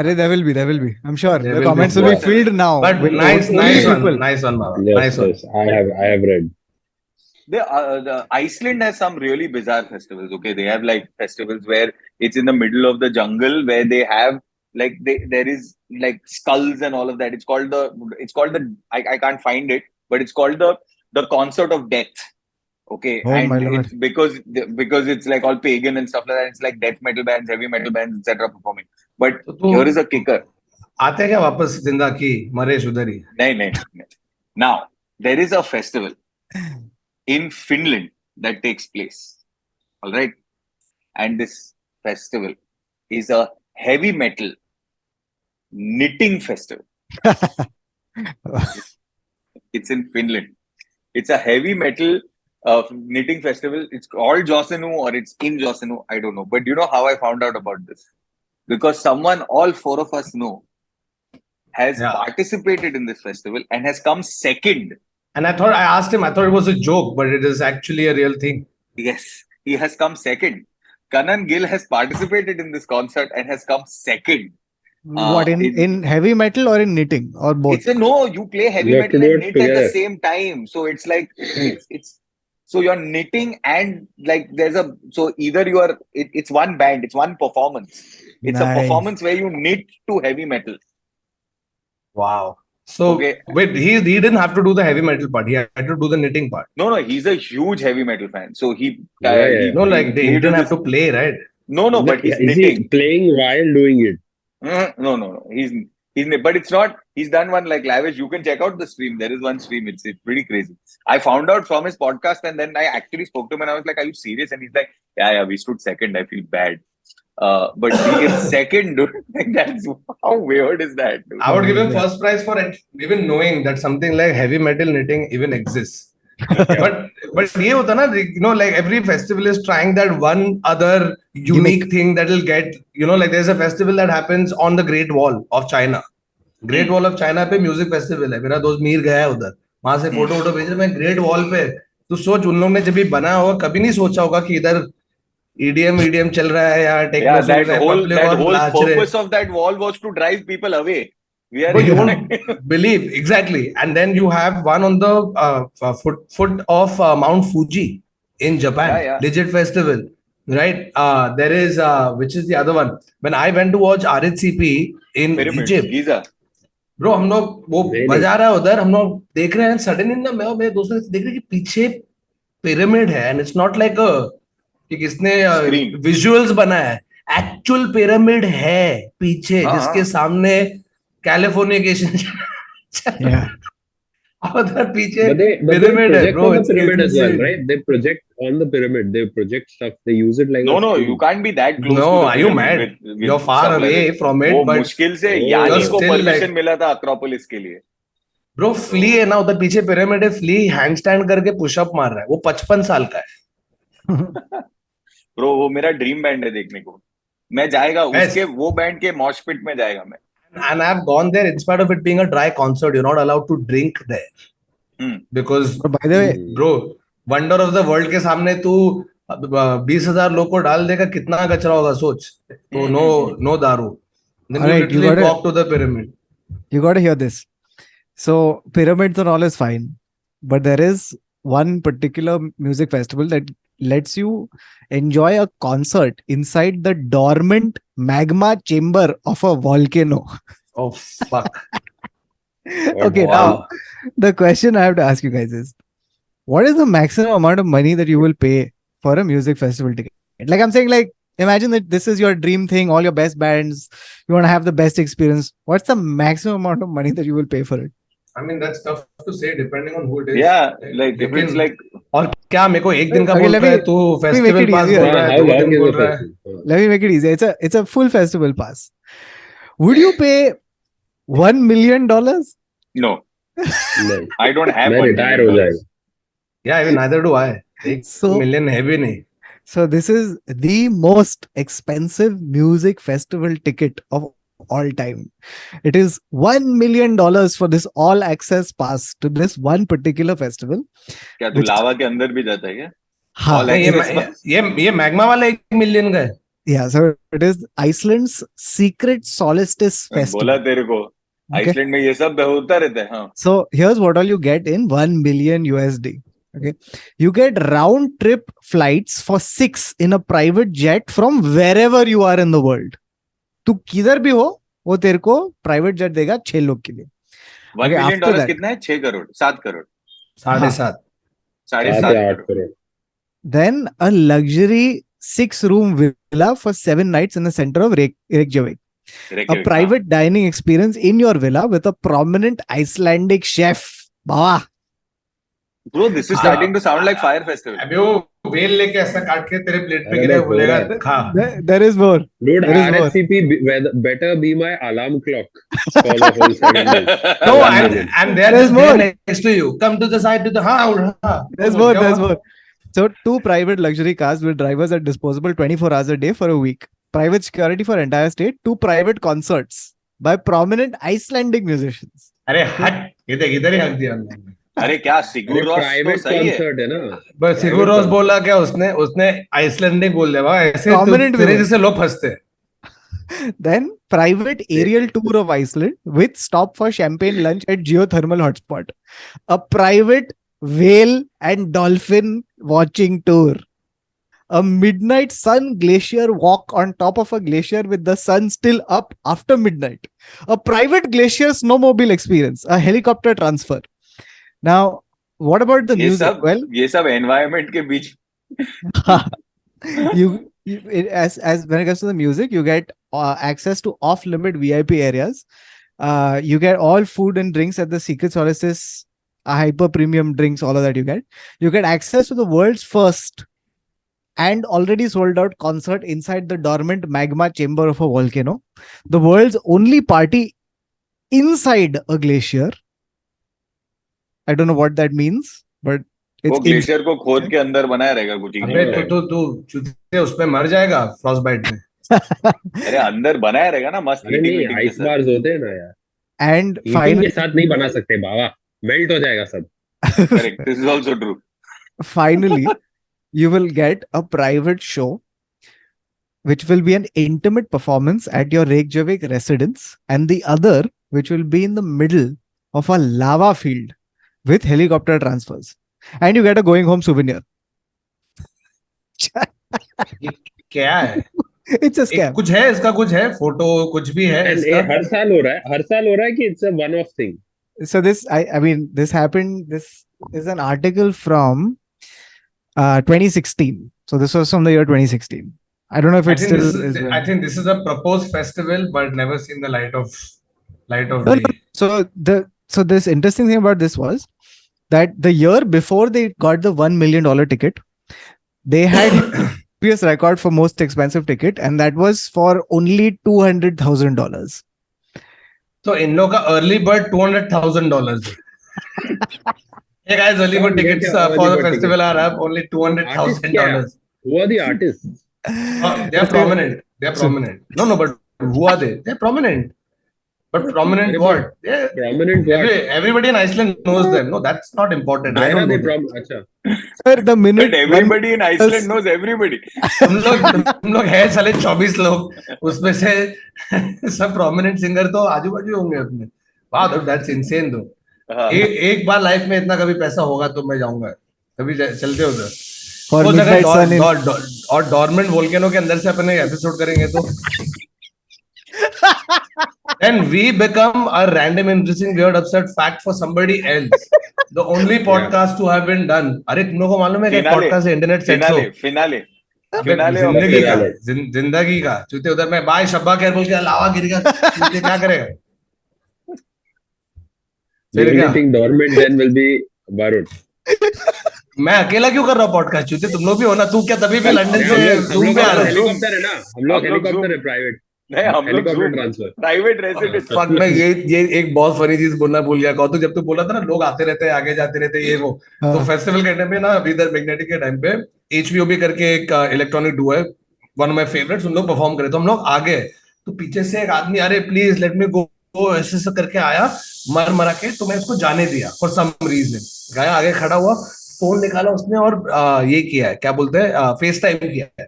Speaker 2: अरे there will be. I'm sure
Speaker 1: There
Speaker 2: the
Speaker 1: will be.
Speaker 2: comments will be
Speaker 5: Yeah.
Speaker 2: filled now.
Speaker 1: But
Speaker 2: with
Speaker 1: nice
Speaker 2: only
Speaker 1: one,
Speaker 2: people.
Speaker 1: nice one, Baba.
Speaker 3: Yes,
Speaker 1: Nice one.
Speaker 3: yes, I have read.
Speaker 5: The Iceland has some really bizarre festivals. Okay, they have like festivals where it's in the middle of the jungle, where they have like there is like skulls and all of that. It's called the I can't find it, but it's called the concert of death. Okay,
Speaker 2: Oh,
Speaker 5: and
Speaker 2: my Lord.
Speaker 5: it's because it's like all pagan and stuff like that. It's like death metal bands, heavy metal bands, etc. performing. But
Speaker 1: तो
Speaker 5: here is a kicker.
Speaker 1: आते हैं क्या वापस जिंदा की मरेश उधर ही.
Speaker 5: नहीं. Now there is a festival in Finland that takes place. All right, and this festival is a heavy metal knitting festival. It's in Finland. It's a heavy metal knitting festival. It's called Josenu or it's in Josenu. I don't know. But you know how I found out about this? Because someone all four of us know has participated in this festival and has come second.
Speaker 1: And I asked him, I thought it was a joke, but it is actually a real thing.
Speaker 5: Yes, he has come second. Kanan Gill has participated in this concert and has come second.
Speaker 2: What, in heavy metal or in knitting or both?
Speaker 5: It's you play heavy metal and knit at the same time. So it's like, so you're knitting and like so either it's one band, it's one performance. It's a performance where you knit to heavy metal.
Speaker 1: Wow. So wait, he didn't have to do the heavy metal part. He had to do the knitting part.
Speaker 5: No, he's a huge heavy metal fan. So he
Speaker 1: didn't have to play, right?
Speaker 5: No, but he's knitting.
Speaker 3: He playing while doing it?
Speaker 5: No. He's but it's not. He's done one like Lavish. You can check out the stream. There is one stream. It's pretty crazy. I found out from his podcast, and then I actually spoke to him, and I was like, "Are you serious?" And he's like, "Yeah, we stood second. I feel bad." But he is second, dude. Like, that's how weird is that, dude?
Speaker 1: I would give him first prize for even knowing that something like heavy metal knitting even exists. but ये होता ना, like every festival is trying that one other unique thing that will get, like there's a festival that happens on the Great Wall of China. Great Wall of China पे music festival है. मेरा दोस्त मीर गया है उधर, वहां से photo भेज रहा है. मैं ग्रेट वॉल पे, तो सोच उन लोगों ने जब भी बनाया होगा, कभी नहीं सोचा होगा कि इधर EDM चल रहा है या टेक्नो चल रहा है.
Speaker 5: That whole purpose of that wall was to drive people away.
Speaker 1: But you won't believe, exactly. And then you have one on the foot of Mount Fuji in Japan, Legit Festival, right? There is which is the other one? When I went to watch RHCP in Egypt,
Speaker 5: Giza.
Speaker 1: Bro, हम लोग वो बजा रहा है उधर, हम लोग देख रहे हैं, सडनली ना मैं और मेरे दोस्तों देख रहे हैं कि पीछे पिरामिड है, एंड इट्स नॉट लाइक कि किसने विजुअल्स बनाया है, एक्चुअल पिरामिड है पीछे, जिसके सामने कैलिफोर्निकेशन उधर पीछे pyramid है, bro.
Speaker 3: It's pyramid as well, right? They project on the pyramid. They project stuff. They use it like
Speaker 5: no, you can't be that close.
Speaker 1: No, are you mad? You're far away from it. But
Speaker 5: मुश्किल से यानी को permission मिला था अक्रोपोलिस के लिए.
Speaker 1: Bro, flee है ना उधर पीछे pyramid है, फ्ली हैंडस्टैंड करके पुशअप मार रहा है, वो 55 साल का है.
Speaker 5: Bro, वो मेरा ड्रीम बैंड है देखने को. मैं जाएगा उसके वो बैंड के मॉश पिट में जाएगा मैं.
Speaker 1: And I've gone there in spite of it being a dry concert. You're not allowed to drink there. Because,
Speaker 2: by the way,
Speaker 1: bro, Wonder of the World के सामने तू 20,000 लोग को डाल देगा, कितना कचरा होगा सोच. तो no दारू. Then you literally walk to the pyramid.
Speaker 2: You got to hear this. So pyramids and all is fine, but there is one particular music festival that lets you enjoy a concert inside the dormant magma chamber of a volcano.
Speaker 1: Oh, fuck.
Speaker 2: Okay, now the question I have to ask you guys is, what is the maximum amount of money that you will pay for a music festival ticket? Like I'm saying, like, imagine that this is your dream thing, all your best bands, you want to have the best experience. What's the maximum amount of money that you will pay for it?
Speaker 1: I mean, that's tough to say depending on who it is.
Speaker 5: Yeah, like if it's like.
Speaker 1: और क्या मेरे को एक दिन का बोल रहा है, तू फेस्टिवल पास बोल रहा है, 2 दिन बोल रहा है.
Speaker 2: Let me make it easy. It's a full festival pass. Would you pay $1 million?
Speaker 5: No. I don't have $1 million.
Speaker 1: Yeah, even neither do I. $1 million है भी नहीं.
Speaker 2: So this is the most expensive music festival ticket of all time. It is $1 million for this all access pass to this one particular festival.
Speaker 5: क्या तू लावा के अंदर भी जाता है क्या?
Speaker 2: हाँ,
Speaker 1: ये मैग्मा वाला $1 million का है.
Speaker 2: Yeah, so it is Iceland's secret solstice festival.
Speaker 5: बोला तेरे को, Iceland में ये सब होता रहता है. हाँ.
Speaker 2: So here's what all you get in $1 million USD. Okay, you get round trip flights for 6 in a private jet from wherever you are in the world. तू किधर भी हो, वो तेरे को प्राइवेट जेट देगा 6 लोग के लिए.
Speaker 5: $1 million कितना है? 6 crore, 7 crore, 7.5
Speaker 3: crore.
Speaker 2: Then a luxury 6-room villa for 7 nights in the center of Reykjavik. A private dining experience in your villa with a prominent Icelandic chef. Baba.
Speaker 5: Bro, this is starting to sound like Fyre Festival.
Speaker 1: Well लेके ऐसा काट के तेरे plate पे
Speaker 3: अरे
Speaker 1: गिरेगा,
Speaker 3: भाई,
Speaker 1: बोलेगा
Speaker 3: हो
Speaker 1: खा.
Speaker 2: There is more.
Speaker 3: Dude,
Speaker 2: There is more.
Speaker 3: RSCP better be my alarm clock for the whole 7 days.
Speaker 1: No,
Speaker 3: 1 million.
Speaker 1: and they're
Speaker 2: There's
Speaker 1: just there
Speaker 2: more.
Speaker 1: next to you. Come to the side, to the हाँ.
Speaker 2: There's more. There's more. So, 2 private luxury cars with drivers at disposable 24 hours a day for a week. Private security for entire state. 2 private concerts by prominent Icelandic musicians.
Speaker 1: अरे हट, इधर ही हक दिया हमने.
Speaker 5: अरे क्या सिगुर Ross तो
Speaker 3: प्राइवेट
Speaker 5: सही है.
Speaker 3: कॉन्सर्ट है ना.
Speaker 1: बस सिगुर रॉस बोला क्या उसने आइसलैंडिक बोल दिया. ऐसे
Speaker 2: Prominent
Speaker 1: तेरे
Speaker 2: में.
Speaker 1: जैसे लोग फंसते हैं.
Speaker 2: Then private aerial tour of Iceland with stop for champagne lunch at geothermal hotspot. A private whale and dolphin watching tour. A midnight sun glacier walk on top of a glacier with the sun still up after midnight. A private glacier snowmobile experience. A helicopter transfer. Now, what about the music? Well,
Speaker 5: ये सब environment के बीच.
Speaker 2: as when it comes to the music, you get access to off-limit VIP areas. You get all food and drinks at the Secret Solace's hyper premium drinks, all of that you get. You get access to the world's first and already sold out concert inside the dormant magma chamber of a volcano. The world's only party inside a glacier. I don't know what that means, but
Speaker 5: वो glacier को खोद के अंदर बनाया रहेगा कुछ.
Speaker 1: अबे तू चूतिया उसमें मर जाएगा फ्रॉस्ट बाइट में.
Speaker 5: अरे अंदर बनाया रहेगा ना मस्त.
Speaker 3: अरे नहीं, आइस बार्स होते हैं ना यार.
Speaker 2: And
Speaker 3: finally, के साथ नहीं बना सकते बाबा, मेल्ट हो जाएगा सब.
Speaker 5: Correct. This is also true.
Speaker 2: Finally, you will get a private show, which will be an intimate performance at your Reykjavik residence, and the other, which will be in the middle of a lava field with helicopter transfers. And you get a going home souvenir.
Speaker 1: क्या है?
Speaker 2: It's a scam.
Speaker 1: कुछ है इसका, कुछ है photo, कुछ भी है इसका.
Speaker 3: हर साल हो रहा है कि it's a one off thing.
Speaker 2: So this, I mean, this happened. This is an article from 2016. So this was from the year 2016. I don't know if it's still.
Speaker 1: I think this is a proposed festival, but never seen the light of
Speaker 2: No,
Speaker 1: day.
Speaker 2: So this interesting thing about this was that the year before they got the $1 million ticket, they had previous record for most expensive ticket, and that was for only $200,000.
Speaker 1: So in लोग का early bird $200,000. Hey guys, early bird tickets for the festival are up only $200,000.
Speaker 3: Who are the artists?
Speaker 1: They are prominent. They are prominent. No, but who are they? They are prominent. But prominent what? Yeah.
Speaker 3: Prominent what?
Speaker 1: Everybody in Iceland knows them. No, that's not important. I don't know.
Speaker 2: Sir, the minute
Speaker 5: But everybody in Iceland knows everybody.
Speaker 1: हम लोग हैं साले 24 लोग, उसमें से सब prominent singer तो आजू बाजू होंगे अपने. Wow, that's insane though. एक बार लाइफ में इतना कभी पैसा होगा तो मैं जाऊंगा. कभी चलते उधर. वो जगह और डॉर्मेंट वोल्केनो के अंदर से अपने एपिसोड करेंगे तो. Then we become a random, interesting, weird, absurd fact for somebody else. The only podcast to have been done. अरे तुम लोगों को मालूम है कि podcast है इंटरनेट सेट हो. फिनाले जिंदगी का चूते उधर में बाय शब्बा केयर बोल के लावा गिर गया. चूते क्या करेगा?
Speaker 3: The only thing dormant then will be Varun.
Speaker 1: मैं अकेला क्यों कर रहा हूँ पॉडकास्ट? चूते तुम लोग भी हो ना. तू क्या तभी भी लंदन से जूम पे आ रहा है?
Speaker 3: हेलीकॉप्टर है ना, हम लोग हेलीकॉप्टर है प्राइवेट.
Speaker 5: नहीं, हम लोग प्राइवेट रेसिडेंस.
Speaker 1: फक में ये एक बहुत फनी चीज बोलना भूल गया. कौतुक, जब तू बोला था ना लोग आते रहते हैं, आगे जाते रहते हैं, ये वो, तो फेस्टिवल के टाइम पे ना, अभी इधर मैग्नेटिक के टाइम पे HVOB करके एक इलेक्ट्रॉनिक डुओ है, वन ऑफ माय फेवरेट्स. उन लोग परफॉर्म करे तो हम लोग आगे, तो पीछे से एक आदमी, अरे प्लीज लेट मी गो, ऐसे करके आया मर मरा के, तो मैं उसको जाने दिया फॉर सम रीजन. गया आगे खड़ा हुआ, फोन निकाला उसने और ये किया है, क्या बोलते हैं, फेस टाइम किया है.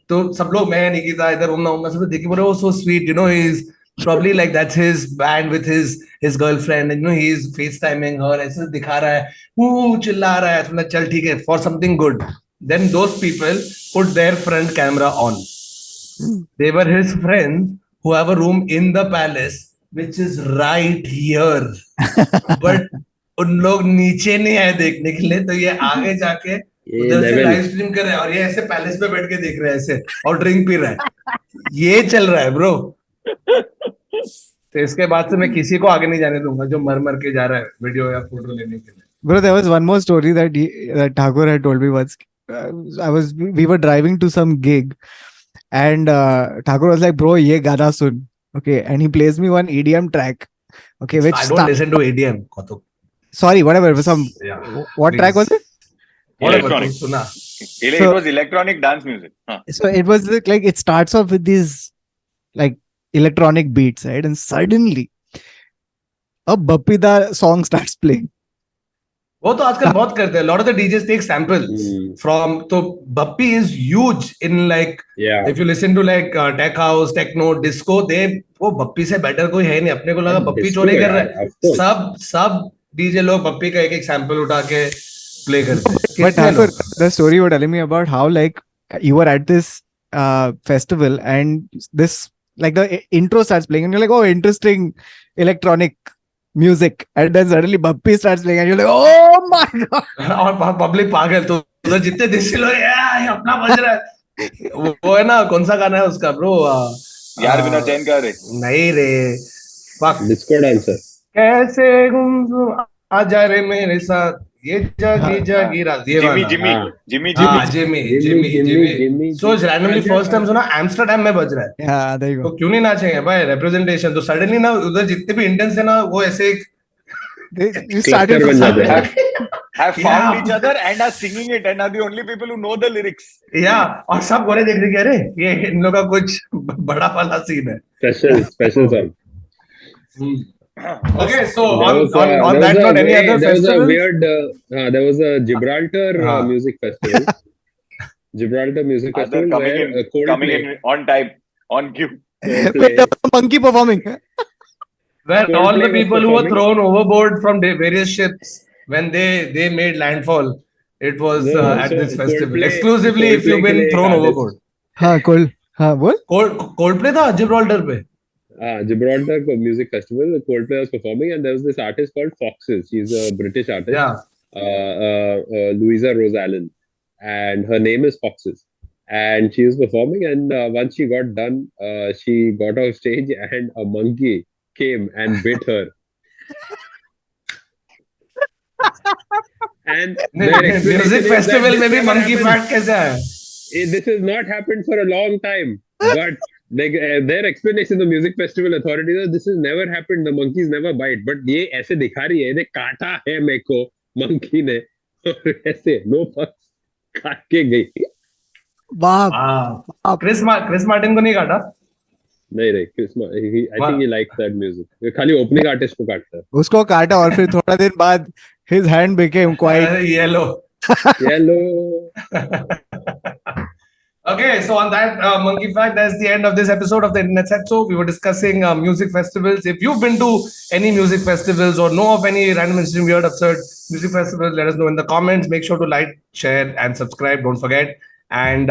Speaker 1: तो सब लोग, मैं निकिता इधर उमना सब देखी बोले, वो so sweet, you know, he is probably like that's his band with his girlfriend, and you know he is FaceTiming her, ऐसे दिखा रहा है, वो चिल्ला रहा है. तो मैं चल ठीक है, for something good. Then those people put their front camera on. They were his friends who have a room in the palace which is right here. But उन लोग नीचे नहीं आए देखने के लिए, तो ये आगे जाके उधर से लाइव स्ट्रीम कर रहे हैं, और ये ऐसे पैलेस पे बैठ के देख रहे हैं ऐसे, और ड्रिंक पी रहा है. ये चल रहा है ब्रो. तो इसके बाद से मैं किसी को आगे नहीं जाने दूंगा जो मर मर के जा रहा है वीडियो या फोटो लेने के लिए.
Speaker 2: Bro, there was one more story that Thakur had told me once. we were driving to some gig, and Thakur was like, "Bro, ye gana sun." Okay, and he plays me one EDM track. Okay, which
Speaker 1: I don't listen to EDM, Kautuk.
Speaker 2: sorry, whatever. It was some what track was it?
Speaker 1: Whatever.
Speaker 5: Electronic.
Speaker 1: Suna.
Speaker 5: It was electronic dance music.
Speaker 2: So it was like it starts off with these like electronic beats, right? And suddenly a Bappida song starts playing.
Speaker 1: वो तो आजकल बहुत करते हैं. Lot of the DJs take samples from. तो Bappi is huge in like.
Speaker 3: Yeah.
Speaker 1: If you listen to like tech house, techno, disco, वो Bappi से better कोई है नहीं. अपने को लगा Bappi चोरी कर रहा है. सब DJ लोग Bappi का एक sample उठा के play करते हैं.
Speaker 2: But Thakur, the story you were telling me about how like you were at this festival and this like the intro starts playing and you're like, oh, interesting electronic music, and then suddenly Bappi starts playing and you're like, oh my god.
Speaker 1: और public पागल. तो उधर जितने देसी लोग ये अपना बज रहा है. वो है ना, कौन सा गाना है उसका ब्रो?
Speaker 5: यार बिना चैन का रे.
Speaker 1: नहीं रे,
Speaker 3: डिस्को डांसर.
Speaker 1: कैसे गुम आ जा रे मेरे साथ, ये जागी जागी रात. ये वाला जिमी. सो रैंडमली फर्स्ट टाइम सुना एम्स्टरडैम में बज रहा है.
Speaker 2: Yeah, there you
Speaker 1: तो
Speaker 2: go.
Speaker 1: क्यों नहीं नाचेंगे भाई? रिप्रेजेंटेशन. तो सडनली ना उधर जितने भी इंडियंस है ना, वो ऐसे
Speaker 2: You started
Speaker 3: बन जाते हैं.
Speaker 5: have found each other and are singing it and are the only people who know the lyrics.
Speaker 1: और सब गोरे देख रहे कि अरे ये इन लोगों का कुछ बड़ा वाला सीन है.
Speaker 3: Special song.
Speaker 1: Okay, so on that note, any other festival?
Speaker 3: There was a Gibraltar music festival. Gibraltar music festival
Speaker 5: coming in on time, on cue.
Speaker 2: monkey performing.
Speaker 1: Where all the people who were thrown overboard from various ships when they made landfall, it was at this festival. Exclusively if you've been thrown overboard.
Speaker 2: What?
Speaker 1: Coldplay था Gibraltar पे.
Speaker 3: Gibraltar music festival. Coldplay was performing, and there was this artist called Foxes. She's a British artist. Louisa Rose Allen, and her name is Foxes. And she was performing, and once she got done, she got off stage, and a monkey came and bit her. And
Speaker 1: music festival में भी monkey fight कैसा है?
Speaker 3: This has not happened for a long time, but their explanation, the music festival authorities, is this has never happened. The monkeys never bite, but ये ऐसे दिखा रही है, ये काटा है मेरे को monkey ने, और ऐसे no fucks काट के गई.
Speaker 2: वाह.
Speaker 1: क्रिस मार्टिन को नहीं काटा?
Speaker 3: नहीं I think he likes that music. खाली opening artist को काटता है.
Speaker 2: उसको काटा और फिर थोड़ा दिन बाद his hand became quite
Speaker 1: yellow. Okay, so on that monkey fact, that's the end of this episode of the Internet Set. So we were discussing music festivals. If you've been to any music festivals or know of any random, interesting, weird, absurd music festivals, let us know in the comments. Make sure to like, share, and subscribe. Don't forget. And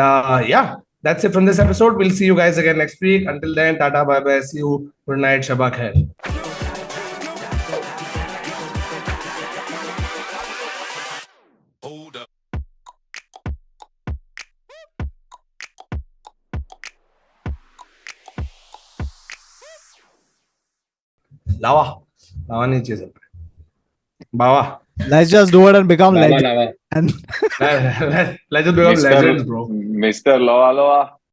Speaker 1: that's it from this episode. We'll see you guys again next week. Until then, tata, bye bye. See you. Good night. Shabba khair. Lava नहीं चाहिए सब. Bawa.
Speaker 2: Let's just do it and become legends.
Speaker 3: Lava.
Speaker 2: And
Speaker 1: let's just become legends, bro.
Speaker 5: Mr. Loa Loa.